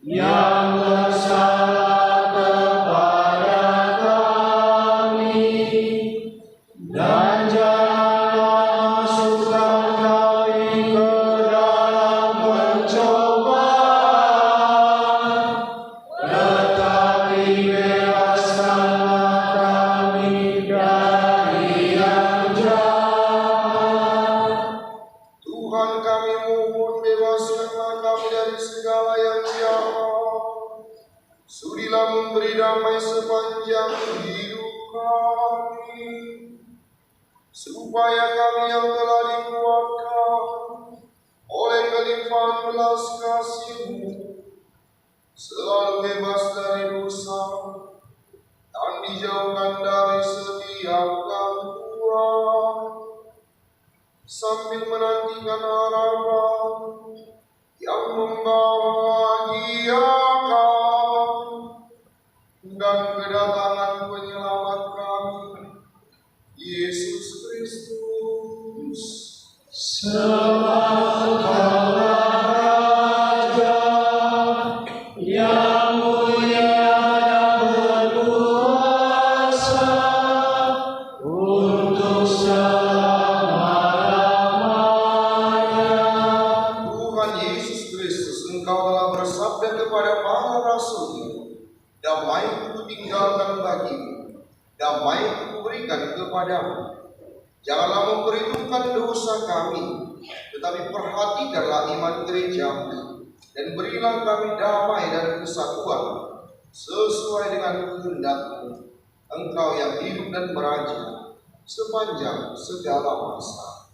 yang bersalah kepada kami. Dan janganlah masukkan kami ke dalam pencobaan, tetapi bebaskanlah kami dari yang jahat. Tuhan, kami mohon bebaskanlah kami dari segala yang jahat. Sudilah memberi damai sepanjang hidup kami, supaya kami yang telah dikuatkan oleh kelimpahan belas kasih-Mu selalu bebas dari dosa dan dijauhkan dari setiap gangguan, sambil menantikan harapan yang membahagiakan dan kedatangan penyelamat kami, Yesus Kristus. Sebab Kaulah Raja yang mulia dan berkuasa untuk selama-lamanya. kepadamu, janganlah memperhitungkan dosa kami, tetapi perhatikanlah iman gerejamu, dan berilah kami damai dan kesatuan sesuai dengan kehendak-Mu, Engkau yang hidup dan meraja sepanjang segala masa.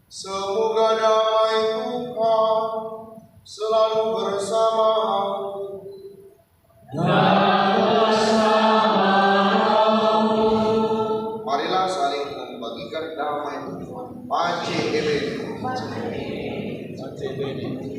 Semoga damai Tuhan selalu bersamamu. Marilah saling membagikan damai Tuhan. Pace Ebeni.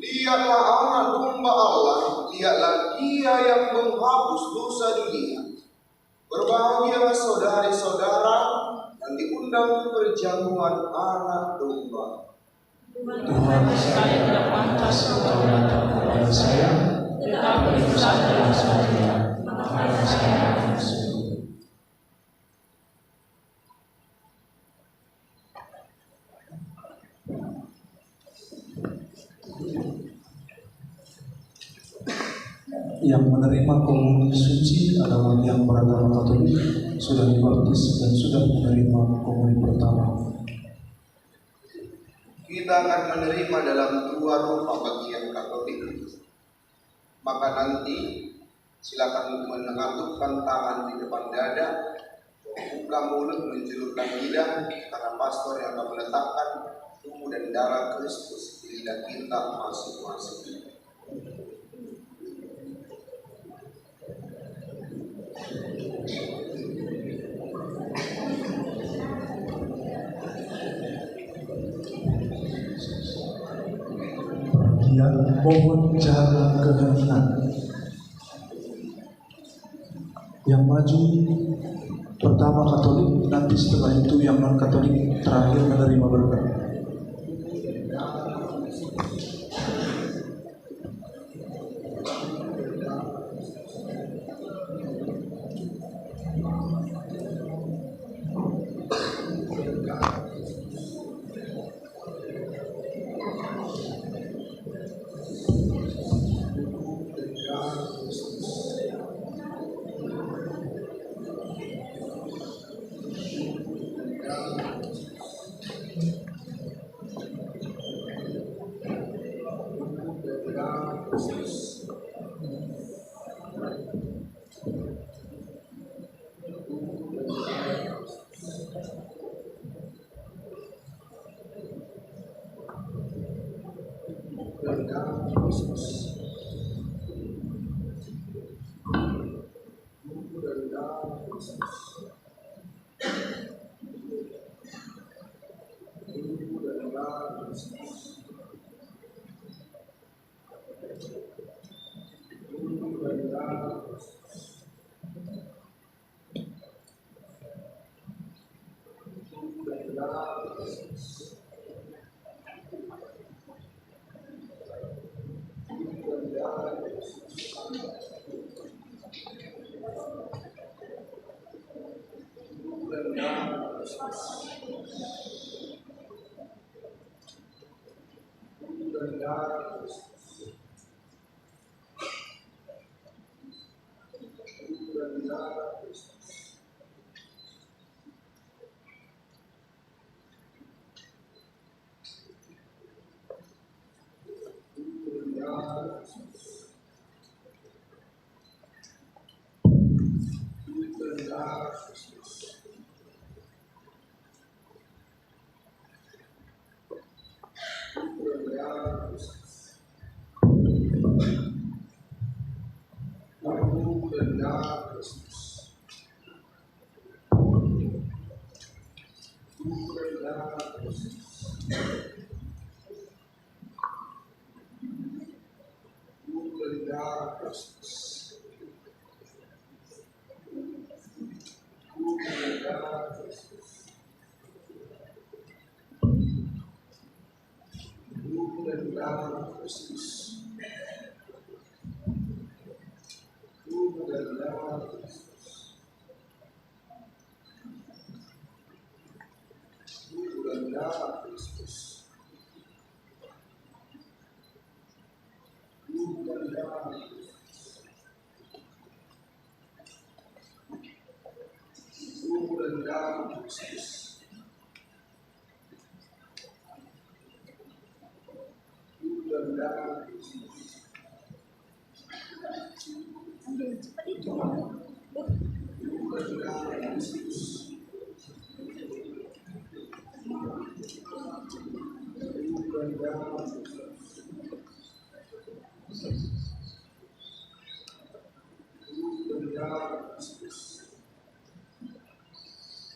Lihatlah anak domba Allah, lihatlah Dia yang menghapus dosa dunia. Berbahagialah saudari-saudara yang diundang perjamuan anak domba. Tuhan, saya tidak pantas engkau datang kepada saya, tetapi itu sajalah saja, maka saya akan sembuh. Yang menerima komuni suci adalah yang beragama Katolik, sudah dibaptis dan sudah menerima komuni pertama. Kita akan menerima dalam dua rupa bagi yang Katolik. Maka nanti silakan mengatupkan tangan di depan dada, buka mulut, menjulurkan lidah, karena pastor yang akan meletakkan tubuh dan darah Kristus di lidah kita masing-masing. Bagian mohon jaga kehendak. Yang maju pertama Katolik, nanti setelah itu yang non Katolik terakhir menerima berkat.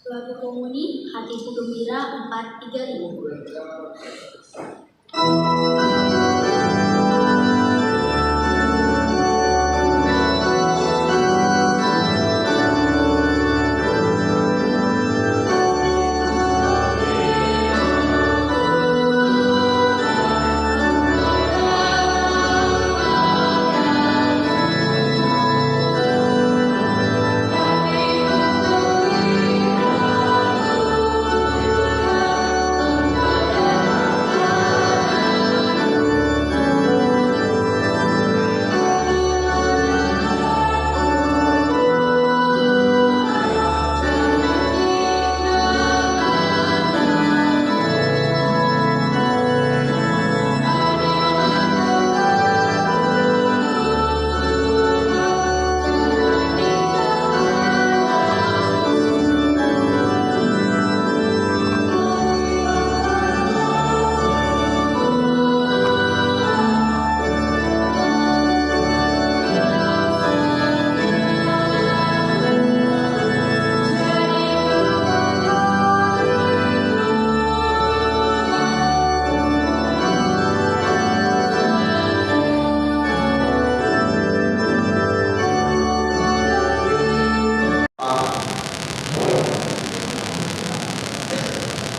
Lagu Komuni Hatiku Gembira 435.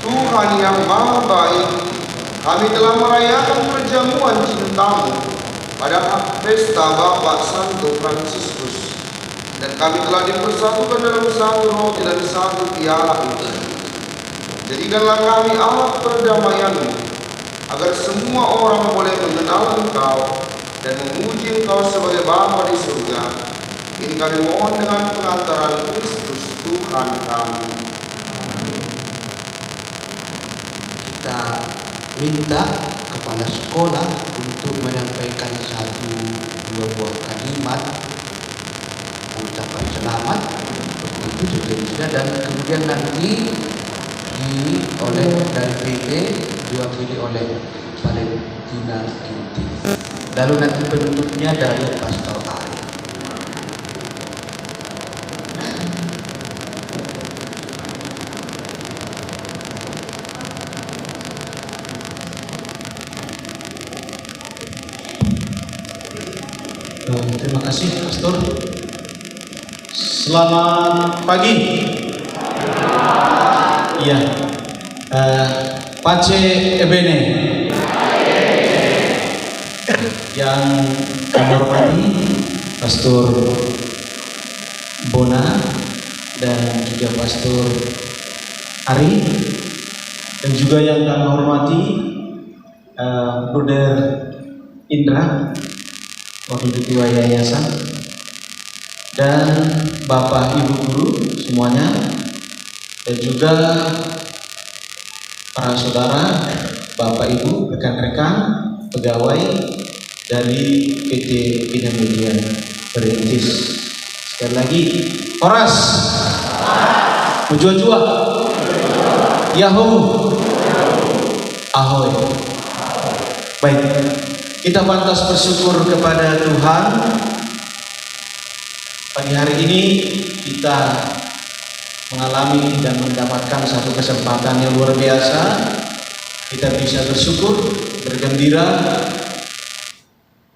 Tuhan yang Maha Baik, kami telah merayakan perjamuan cinta-Mu pada pesta Bapa Santo Fransiskus, dan kami telah dipersatukan dalam satu roti dan satu piala itu. Jadikanlah kami alat perdamaian-Mu, agar semua orang boleh mengenal Engkau dan memuji Engkau sebagai Bapa di surga. Ini kami mohon dengan pengantaran Kristus Tuhan kami. Kita minta kepala sekolah untuk menyampaikan satu dua buah kalimat ucapan selamat itu sejenisnya, dan kemudian nanti oleh dari PT diwakili oleh Valentina Inti, lalu nanti penutupnya dari Pastor Ari. Terima kasih, Pastor. Selamat pagi. Iya. Pace Ebene. Yang kami hormati Pastor Bona dan juga Pastor Ari, dan juga yang kami hormati Bruder Indra, Wakil Ketua Yayasan, dan Bapak Ibu Guru semuanya, dan juga para saudara, Bapak Ibu, rekan-rekan, pegawai dari PT Bina Media Perintis. Sekali lagi, Horas, Mujua-jua, Yahoo, Ahoy. Baik, kita pantas bersyukur kepada Tuhan. Pagi hari ini kita mengalami dan mendapatkan satu kesempatan yang luar biasa. Kita bisa bersyukur, bergembira,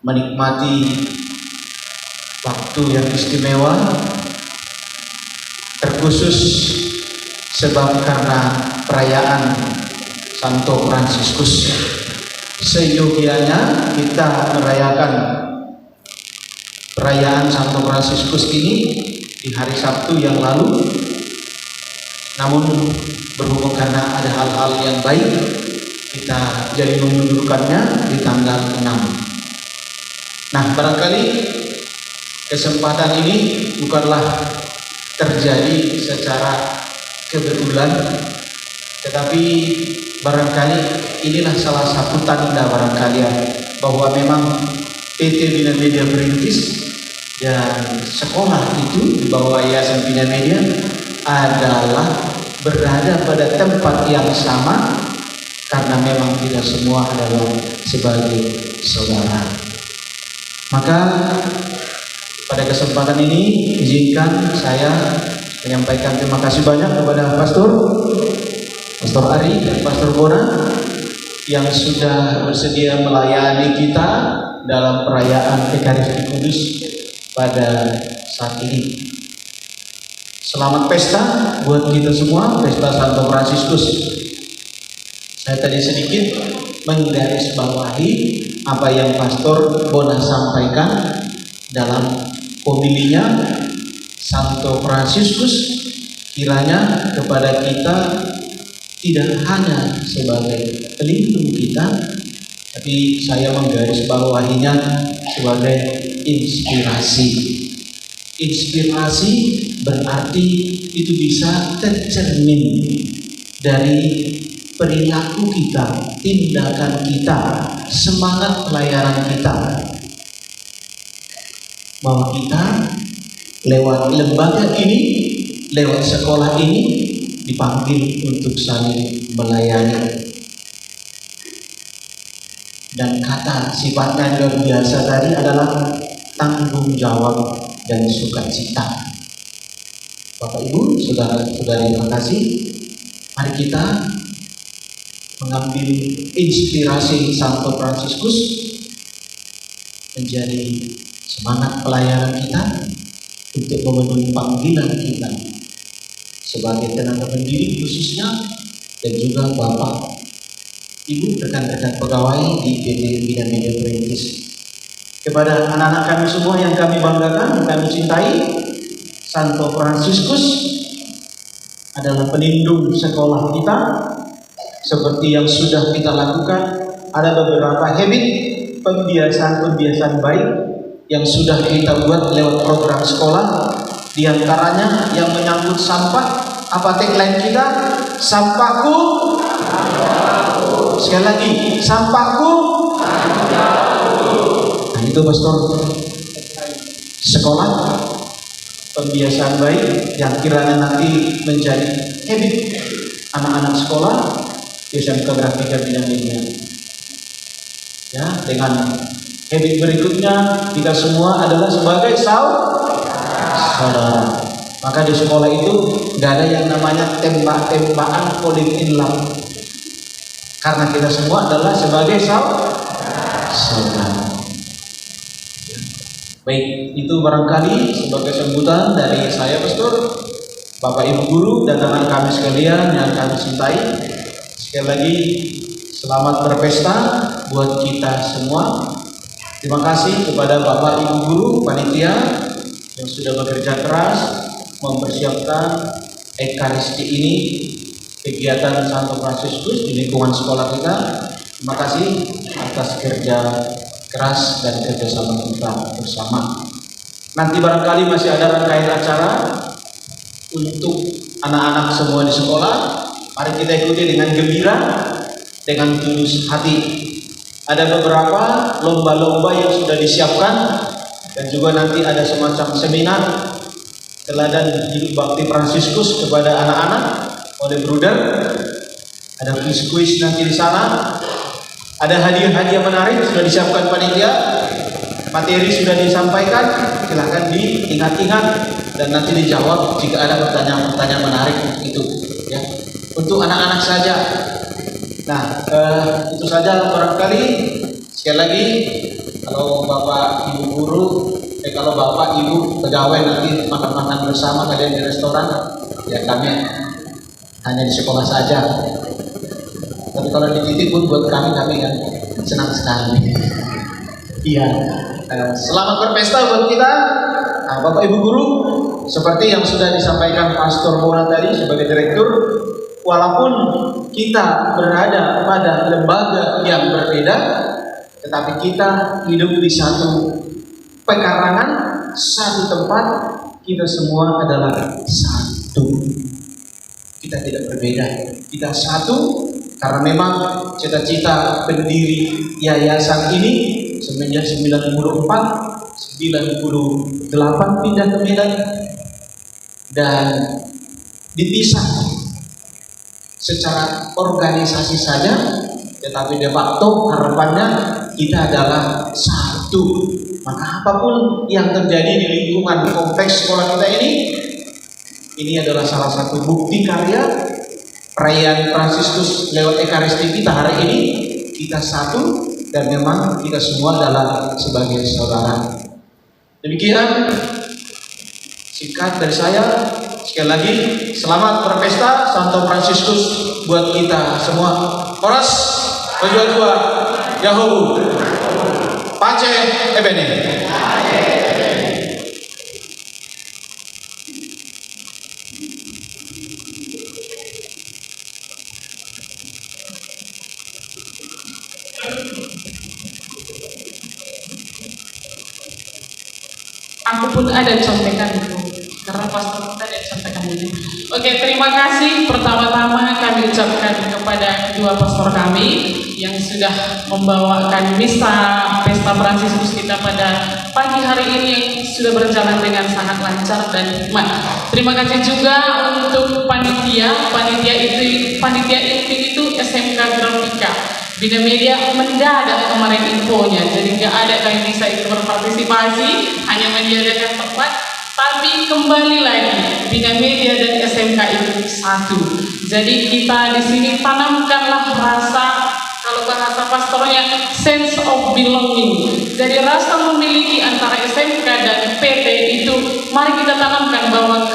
menikmati waktu yang istimewa, terkhusus sebab karena perayaan Santo Fransiskus. Seyogianya kita merayakan perayaan Santo Fransiskus ini di hari Sabtu yang lalu. Namun berhubung karena ada hal-hal yang baik, kita jadi memundurkannya di tanggal 6. Nah, barangkali kesempatan ini bukanlah terjadi secara kebetulan, tetapi barangkali inilah salah satu tanda barangkali bahwa memang PT Bina Media Perintis dan sekolah itu di bawah Yayasan Bina Media adalah berada pada tempat yang sama, karena memang kita semua adalah sebagai saudara. Maka pada kesempatan ini izinkan saya menyampaikan terima kasih banyak kepada Pastor Ari dan Pastor Bona yang sudah bersedia melayani kita dalam perayaan Ekaristi Kudus pada saat ini. Selamat pesta buat kita semua, pesta Santo Fransiskus. Saya tadi sedikit menggarisbawahi apa yang Pastor Bona sampaikan dalam homilinya. Santo Fransiskus kiranya kepada kita tidak hanya sebagai pelindung kita, tapi saya menggarisbawahinya sebagai inspirasi. Inspirasi berarti itu bisa tercermin dari perilaku kita, tindakan kita, semangat pelayanan kita, bahwa kita lewat lembaga ini, lewat sekolah ini dipanggil untuk saling melayani. Dan kata sifatnya luar biasa tadi adalah tanggung jawab dan sukacita. Bapak Ibu, saudara-saudari, terima kasih. Mari kita mengambil inspirasi Santo Fransiskus menjadi semangat pelayanan kita untuk memenuhi panggilan kita sebagai tenaga pendidik khususnya, dan juga Bapak, Ibu, rekan-rekan pegawai di PT Bina Media Perintis. Kepada anak-anak kami semua yang kami banggakan, kami cintai, Santo Fransiskus adalah pelindung sekolah kita. Seperti yang sudah kita lakukan, ada beberapa habit, pembiasaan-pembiasaan baik yang sudah kita buat lewat program sekolah. Di antaranya yang menyangkut sampah. Apa tagline kita? Sampahku. Sekali lagi, sampahku. Nah, itu Pastor. Sekolah, pembiasaan baik yang kiranya nanti menjadi habit anak-anak sekolah SMK Grafika Bina Media. Ya, dengan habit berikutnya, kita semua adalah sebagai saudara. Maka di sekolah itu nggak ada yang namanya tembak-tembakan falling in love, karena kita semua adalah sebagai saudara. Baik, itu barangkali sebagai sambutan dari saya, Pastor, Bapak Ibu Guru, dan anak kami sekalian yang kami cintai. Sekali lagi, selamat berpesta buat kita semua. Terima kasih kepada Bapak Ibu Guru, panitia yang sudah bekerja keras mempersiapkan Ekaristi ini, kegiatan Santo Fransiskus di lingkungan sekolah kita. Terima kasih atas kerja keras dan kerjasama kita bersama. Nanti barangkali masih ada rangkaian acara untuk anak-anak semua di sekolah. Mari kita ikuti dengan gembira, dengan tulus hati. Ada beberapa lomba-lomba yang sudah disiapkan, dan juga nanti ada semacam seminar teladan hidup bakti Fransiskus kepada anak-anak oleh Bruder. Ada kuis-kuis nanti di sana. Ada hadiah-hadiah menarik sudah disiapkan panitia. Materi sudah disampaikan, silahkan diingat-ingat dan nanti dijawab jika ada pertanyaan-pertanyaan menarik itu, ya. Untuk anak-anak saja. Nah, itu saja barangkali. Sekali lagi, kalau Bapak Ibu guru, kalau Bapak Ibu pegawai nanti makan-makan bersama kalian di restoran, ya kami hanya di sekolah saja. Tapi kalau dititip pun buat kami kan senang sekali. Iya, selamat berpesta buat kita. Nah, Bapak Ibu guru, seperti yang sudah disampaikan Pastor Bona tadi sebagai direktur, walaupun kita berada pada lembaga yang berbeda, tetapi kita hidup di satu pekarangan, satu tempat, kita semua adalah satu. Kita tidak berbeda, kita satu, karena memang cita-cita pendiri yayasan ini semenjak 98 pindah ke Medan dan dipisah secara organisasi saja, tetapi de facto harapannya kita adalah satu. Maka apapun yang terjadi di lingkungan kompleks sekolah kita ini adalah salah satu bukti karya perayaan Fransiskus lewat Ekaristi kita hari ini. Kita satu dan memang kita semua adalah sebagai saudara. Demikian singkat dari saya. Sekali lagi, selamat berpesta Santo Fransiskus buat kita semua. Horas, Bajua, Yahoo, Pace, Ebene. Aku pun ada contekan itu, karena pastor kita ada contekan ini. Oke, terima kasih. Pertama-tama kami ucapkan kepada kedua pastor kami yang sudah membawakan misa Pesta Fransiskus kita pada pagi hari ini yang sudah berjalan dengan sangat lancar dan hikmat. Terima kasih juga untuk panitia inti itu SMK Grafika. Bina Media mendadak kemarin infonya, jadi nggak ada kami bisa ikut berpartisipasi, hanya menyediakan tempat. Tapi kembali lagi, Bina Media dan SMK itu satu. Jadi kita di sini tanamkanlah rasa, kalau bahasa pastornya, sense of belonging. Jadi rasa memiliki antara SMK dan PT itu, mari kita tanamkan bahwa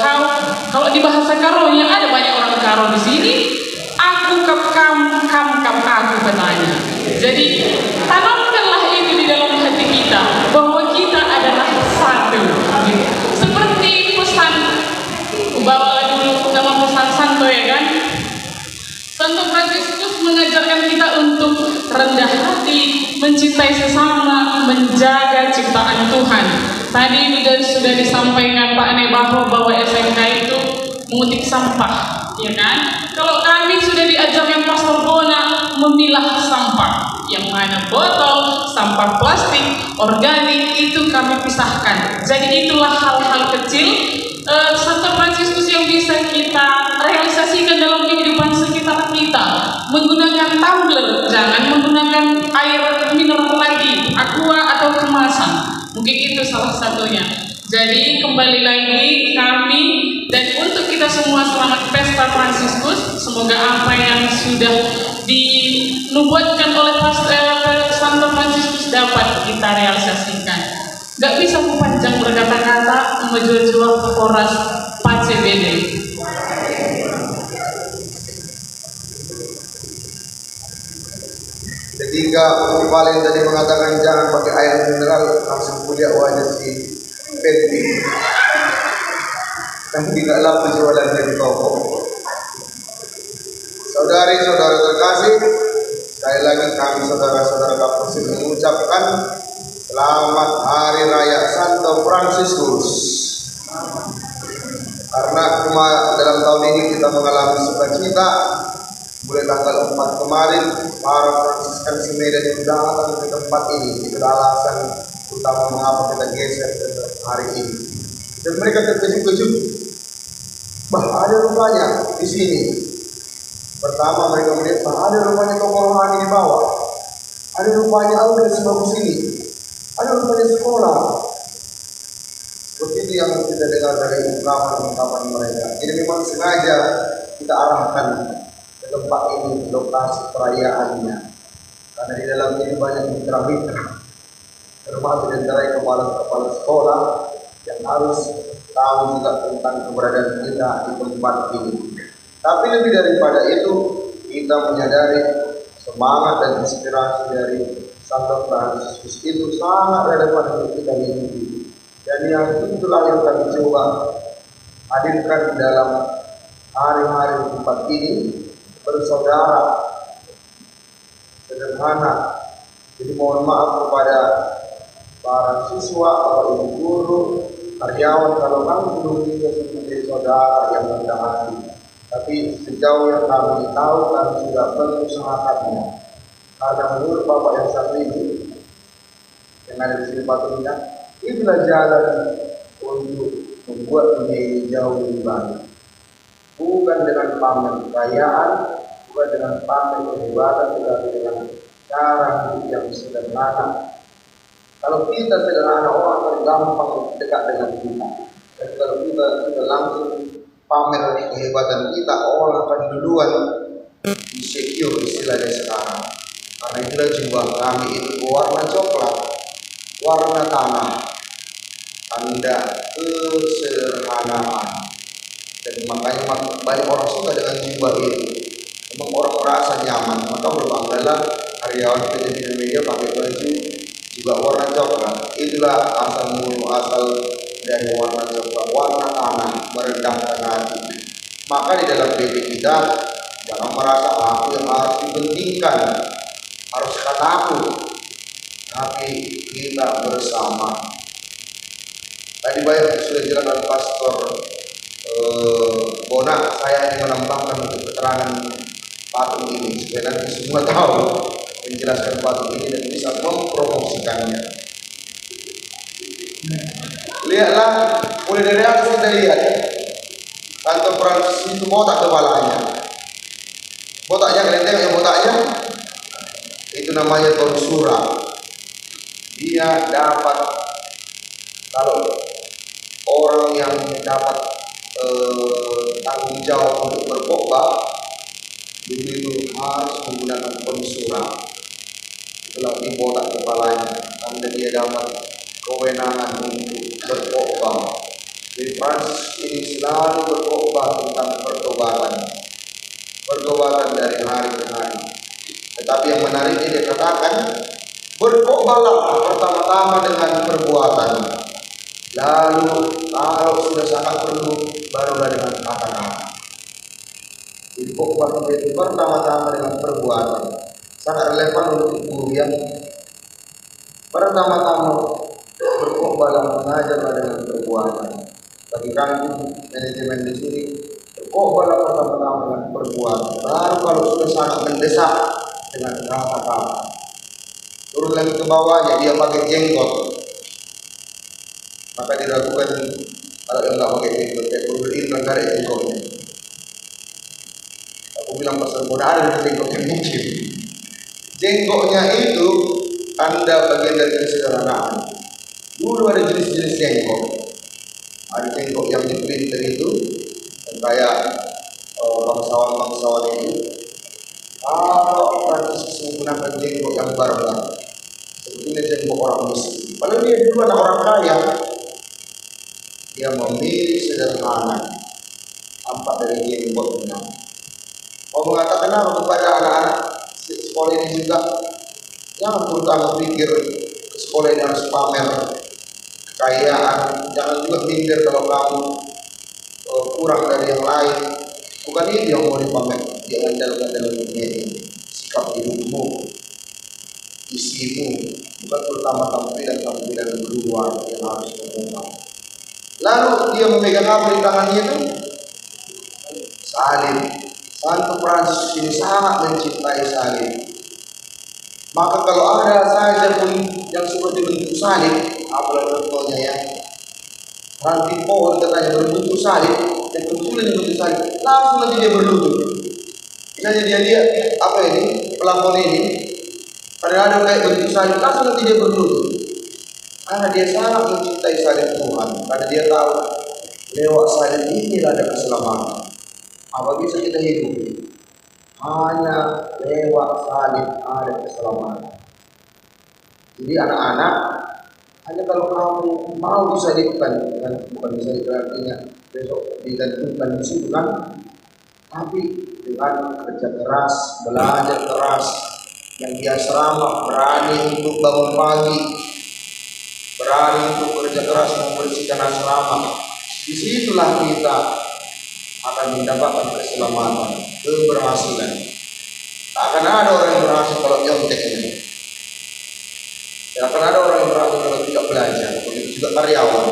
kalau di bahasa Karonya ada banyak orang Karo di sini. Aku kam aku katanya. Jadi tanamkanlah itu di dalam hati kita bahwa kita adalah satu. Gitu. Seperti pesan bawa dulu nama pesan Santo, ya kan? Santo Fransiskus mengajarkan kita untuk rendah hati, mencintai sesama, menjaga ciptaan Tuhan. Tadi sudah disampaikan Pak Nebaho bahwa SMK itu mengutik sampah, ya kan? Kalau kami sudah diajarkan Pastor Bona memilah sampah, yang mana botol, sampah plastik, organik itu kami pisahkan. Jadi itulah hal-hal kecil Santo Fransiskus yang bisa kita realisasikan dalam kehidupan sekitar kita. Menggunakan tumbler, jangan menggunakan air mineral lagi, aqua atau kemasan. Mungkin itu salah satunya. Jadi kembali lagi kami dan untuk kita semua selamat Pesta Fransiskus. Semoga apa yang sudah dinubuatkan oleh Santo Fransiskus dapat kita realisasikan. Gak bisa panjang berkata-kata, menjual-jual Horas Pace Bene. Ketika Valen tadi mengatakan jangan pakai air mineral, langsung kuliah wajah si Penti. Dan tidak laku jualan di toko. Saudari-saudara terkasih, Sekali lagi kami saudara-saudara Kapusin mengucapkan selamat Hari Raya Santo Fransiskus. Karena dalam tahun ini kita mengalami sukacita. Mulai tanggal 4 kemarin para Fransiskan Semedan itu datang ke tempat ini. Itu alasan utama mengapa kita geser ke hari ini. Dan mereka terkejut-kejut. Bah, ada rupanya di sini. Pertama mereka melihat, bah, ada rupanya tokoh rohani di bawah. Ada rupanya aula sebagus ini. Ada rupanya sekolah. Seperti itu yang kita dengar dari ungkapan mereka. Jadi memang sengaja kita arahkan ke tempat ini, lokasi perayaannya. Karena di dalam ini banyak mitra-mitra, termasuk dari kepala sekolah yang harus tahu juga tentang keberadaan kita di tempat ini. Tapi lebih daripada itu, kita menyadari semangat dan inspirasi dari Santo Fransiskus itu sangat relevan untuk kita hidupi. Dan yang itulah yang kami coba hadirkan dalam hari-hari tempat ini, bersaudara, sederhana. Jadi mohon maaf kepada para siswa, para ibu guru, karyawan kalau kami belum bisa sebagai saudara yang rendah hati. Tapi sejauh yang kami tahu, kami sudah mengusahakannya. Karena menurut Bapak yang satu ini, yang ada di sini patungnya, itulah jalan untuk membuat dunia ini jauh lebih baik. Bukan dengan pamer kekayaan, bukan dengan pamer kehebatan, tetapi dengan cara hidup yang sederhana. Kalau kita sederhana, orang akan gampang dekat dengan kita. Dan kalau kita langsung pamer kehebatan kita, orang akan duluan insecure istilahnya sekarang. Karena itulah jiwa kami itu berwarna coklat, warna tanah, tanda kesederhanaan. Dan makanya banyak orang suka dengan jiwa ini. Memang orang merasa nyaman, maka berbanggalah karyawan PT Media pakai baju juga warna coklat. Itulah asal dari warna coklat, warna tanah, merendahkan hati. Maka di dalam PT kita jangan merasa aku yang harus dipentingkan, harus kataku, tapi kita bersama. Tadi banyak sudah jelaskan Pastor Bona, saya hanya menambahkan untuk keterangan patung ini supaya nanti semua tahu menjelaskan patung ini dan bisa mempromosikannya. Lihatlah, mulai dari atas kita lihat Santo Fransiskus itu botak kepalanya. Botaknya kalian tengok yang botaknya itu namanya tonsura. Dia dapat, kalau orang yang dapat tanggung jawab untuk berkhotbah begitu harus menggunakan tonsura. Itulah di botak kepalanya, karena dia dapat kewenangan untuk berkhotbah. Jadi Fransiskus ini selalu berkhotbah tentang pertobatan dari hari ke hari. Tetapi yang menariknya dia katakan, berkhotbahlah pertama-tama dengan perbuatan. Lalu kalau sudah sangat perlu, barulah dengan kata-kata. Jadi khotbah itu pertama-tama dengan perbuatan. Sangat relevan untuk guru yang pertama-tama berkhotbahlah, mengajarlah dengan perbuatan. Bagi kami manajemen di sini, berkhotbahlah pertama-tama dengan perbuatan. Baru kalau sudah sangat mendesak, dengan kata-kata. Turun lagi ke bawahnya, dia pakai jenggot. Maka diragukan kalau dia nggak pakai jenggot, dia berdiri nggak ada jenggotnya. Aku bilang Pastor Bona, ada jenggotnya mungkin. Jenggotnya itu tanda bagian dari kesederhanaan. Dulu ada jenis-jenis jenggot. Ada jenggot yang diprinter itu, kayak bangsawan-bangsawan itu. Kalau Fransiskus menggunakan jenggot yang barbar, sebetulnya jenggot orang miskin. Padahal dia dulu anak orang kaya. Dia memilih sederhana, tampak dari jenggotnya. Mau mengatakan apa kepada anak-anak sekolah ini juga, jangan terutama pikir ke sekolah ini harus pamer kekayaan. Jangan juga minder kalau kamu kurang dari yang lain. Bukan ini yang mau dipamer, dia andalkan dalam dunia ini. sebab hidupmu, isimu, bukan terutama tampilan luar yang harus mengungkap. Lalu dia memegang apa di tangannya itu? Salib. Santo Francis ini sangat mencintai salib. Maka kalau ada saja pun yang seperti bentuk salib, apalagi contohnya ya, ranting pohon katanya berbentuk salib, dan kebetulan bentuk salib, langsung nanti dia berlutut. Misalnya dia lihat apa ini, pelafon ini, kadang-kadang kayak bentuk salib, langsung nanti dia berlutut. Karena dia sangat mencintai salib Tuhan, karena dia tahu lewat salib ini ada keselamatan. Apa bisa kita hidup? Hanya lewat salib ada keselamatan. Jadi anak-anak, hanya kalau kamu mau disalibkan, bukan disalibkan artinya besok digantungkan di situ kan, tapi dengan kerja keras, belajar keras, yang dia asrama, berani untuk bangun pagi, berani untuk kerja keras membersihkan asrama. Disitulah kita akan mendapatkan keselamatan, keberhasilan. Tak akan ada orang yang berhasil kalau nyontek ini. Tidak akan ada orang yang berhasil kalau tidak belajar. Begitu juga karyawan.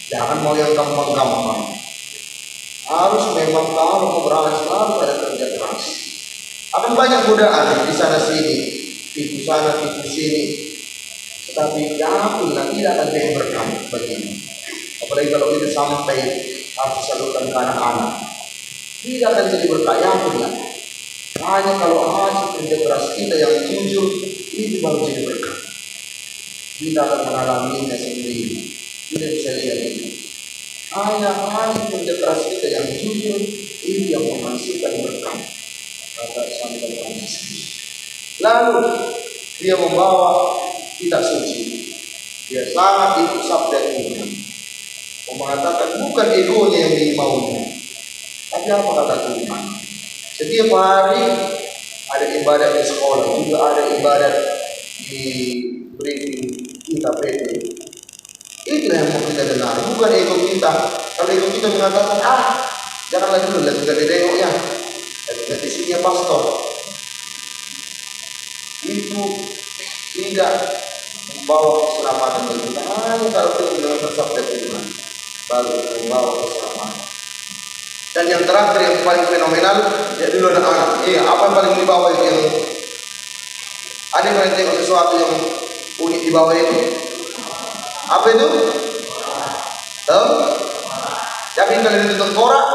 Jangan mau yang gampang-gampang. Harus memang kalau berhasil harus ada kerja keras. Akan banyak godaan di sana sini, tipu sana, tipu sini. Tetapi yakinlah tidak akan jadi berkah begini. Apalagi kalau itu sampai harus disalurkan ke anak-anak, tidak akan jadi berkah, yakinlah. Hanya kalau hasil kerja keras kita yang jujur, itu baru jadi berkah. Kita akan mengalaminya sendiri. Kita bisa lihat ini. Hanya hasil kerja keras kita yang jujur, itu yang menghasilkan berkah. Kata Santo Francis. Lalu dia membawa kita suci. Dia sangat ikut sabda Tuhan. Mengatakan bukan egonya yang dimaunya, tapi apa kata Tuhan? Setiap hari ada ibadat di sekolah, juga ada ibadat di briefing kita PT. Itulah yang mau kita dengar, bukan ego kita. Kalau ego kita mengatakan, janganlah dulu, lihat tidak didengok ya, lihat di sini ya pastor. Itu tidak membawa keselamatan bagi kita. Hanya kalau kita dengan sabda Tuhan baru membawa keselamatan. Dan yang terakhir yang paling fenomenal, ya dulu anak-anak. Apa yang paling di bawah itu yang ada yang tengok sesuatu yang unik di bawah itu? Apa itu? Tahu? Yakin kalian itu tengkorak?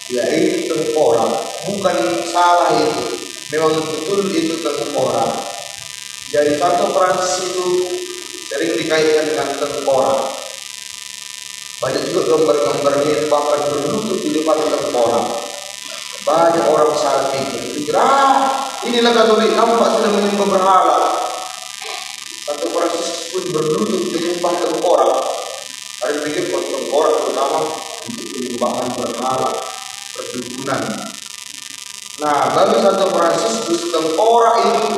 Ya itu tengkorak, bukan salah itu. Memang betul itu tengkorak. Jadi Santo Francis itu sering dikaitkan dengan tengkorak. Banyak juga gambar-gambarnya bahkan berlutut di depan tengkorak. Banyak orang salah pikir, inilah Katolik, nampak sudah menyembah berhala. Santo Francis pun berlutut menyembah tengkorak. Ada pikir tengkorak terutama untuk penyembahan berhala, perdukunan. Nah, bagi Santo Francis tengkorak itu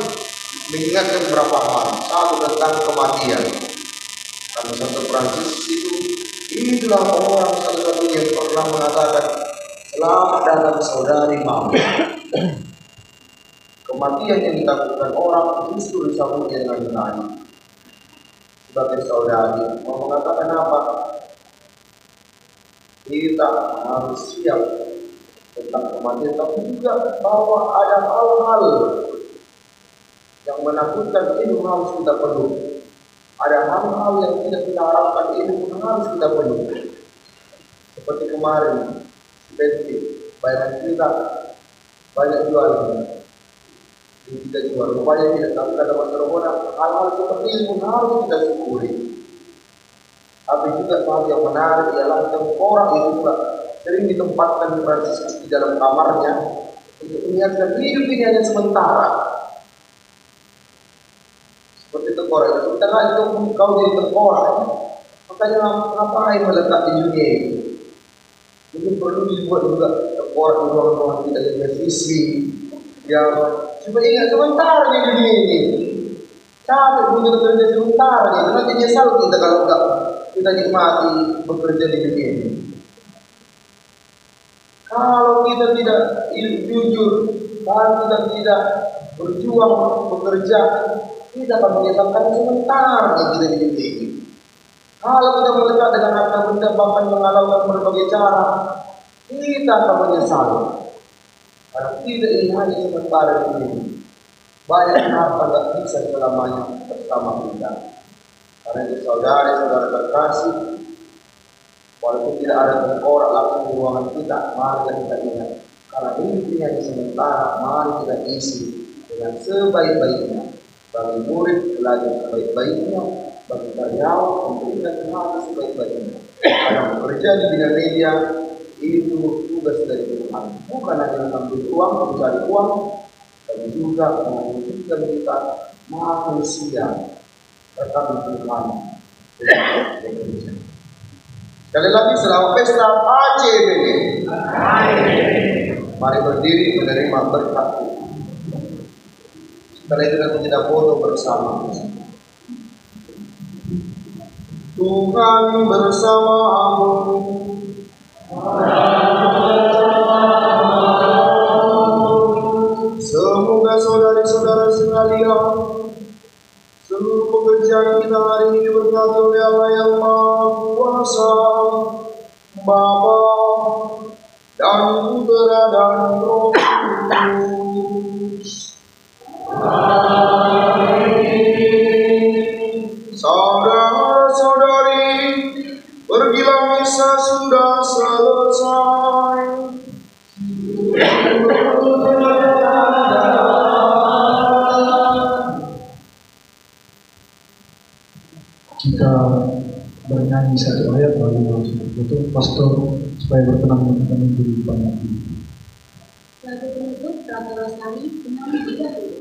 mengingatkan beberapa hal. Satu, tentang kematian. Karena Santo Francis itulah orang satu-satunya yang pernah mengatakan, selamat datang saudari mama. Kematian yang ditakutkan orang justru disambutnya dengan nyanyi. Sebagai saudari mau mengatakan apa? Kita harus siap tentang kematian, tapi juga bahwa ada hal-hal yang menakutkan itu harus kita penuhi. Ada hal-hal yang tidak kita harapkan itu pun harus kita penuhi. Seperti kemarin, seperti bayaran kita banyak jualan, kita jual. Rupanya tidak tahu kita dapat corona. Hal-hal seperti itu pun harus kita syukuri. Tapi juga hal yang menarik ialah tengkorak itu juga sering ditempatkan Franciscus di dalam kamarnya untuk mengingatkan hidup ini hanya sementara. Seperti tengkorak itu, sementara itu kau jadi tengkorak, makanya ngapain melekat di dunia ini? Mungkin perlu dibuat juga tengkorak di ruang-ruang kita yang bersiswi, yang cuma ingat sementara di dunia ini. Capek punya kerja sementara nih, nanti nyesal kita kalau enggak kita nikmati bekerja di dunia ini. Kalau kita tidak jujur, kalau kita tidak berjuang bekerja, kita akan menyesatkan sementara yang kita dimiliki. Kalau kita melekat dengan harta benda bahkan menghalalkan berbagai cara, kita akan menyesal. Karena kita ini hanya sementara ini. Banyak harta tak bisa selamanya bersama kita. Karena itu saudara-saudara terkasih, walaupun tidak ada tengkorak langsung di ruangan kita, mari kita ingat. Karena ini hanya sementara, mari kita isi dengan sebaik-baiknya. Bagi murid belajar sebaik-baiknya, bagi karyawan memberikan hal sebaik-baiknya. Karena bekerja di bidang media itu tugas dari Tuhan. Bukan hanya mengambil uang, mencari uang, tapi juga mewujudkan kita manusia rekan Tuhan. Sekali lagi selamat pesta ACBD. Mari berdiri menerima berkat. Setelah itu nanti kita foto bersama. Tuhan bersamamu. Semoga saudara-saudara sekalian, seluruh pekerjaan kita hari ini berkati oleh Allah yang Maha Kuasa, Bapa dan Putra dan Roh Kudus. Saudara-saudari, pergilah misa sudah selesai. Kita bernyanyi satu ayat lalu itu pastor supaya berkenan dengan kami di banyak. Lagu penutup Ratu Lestari 630.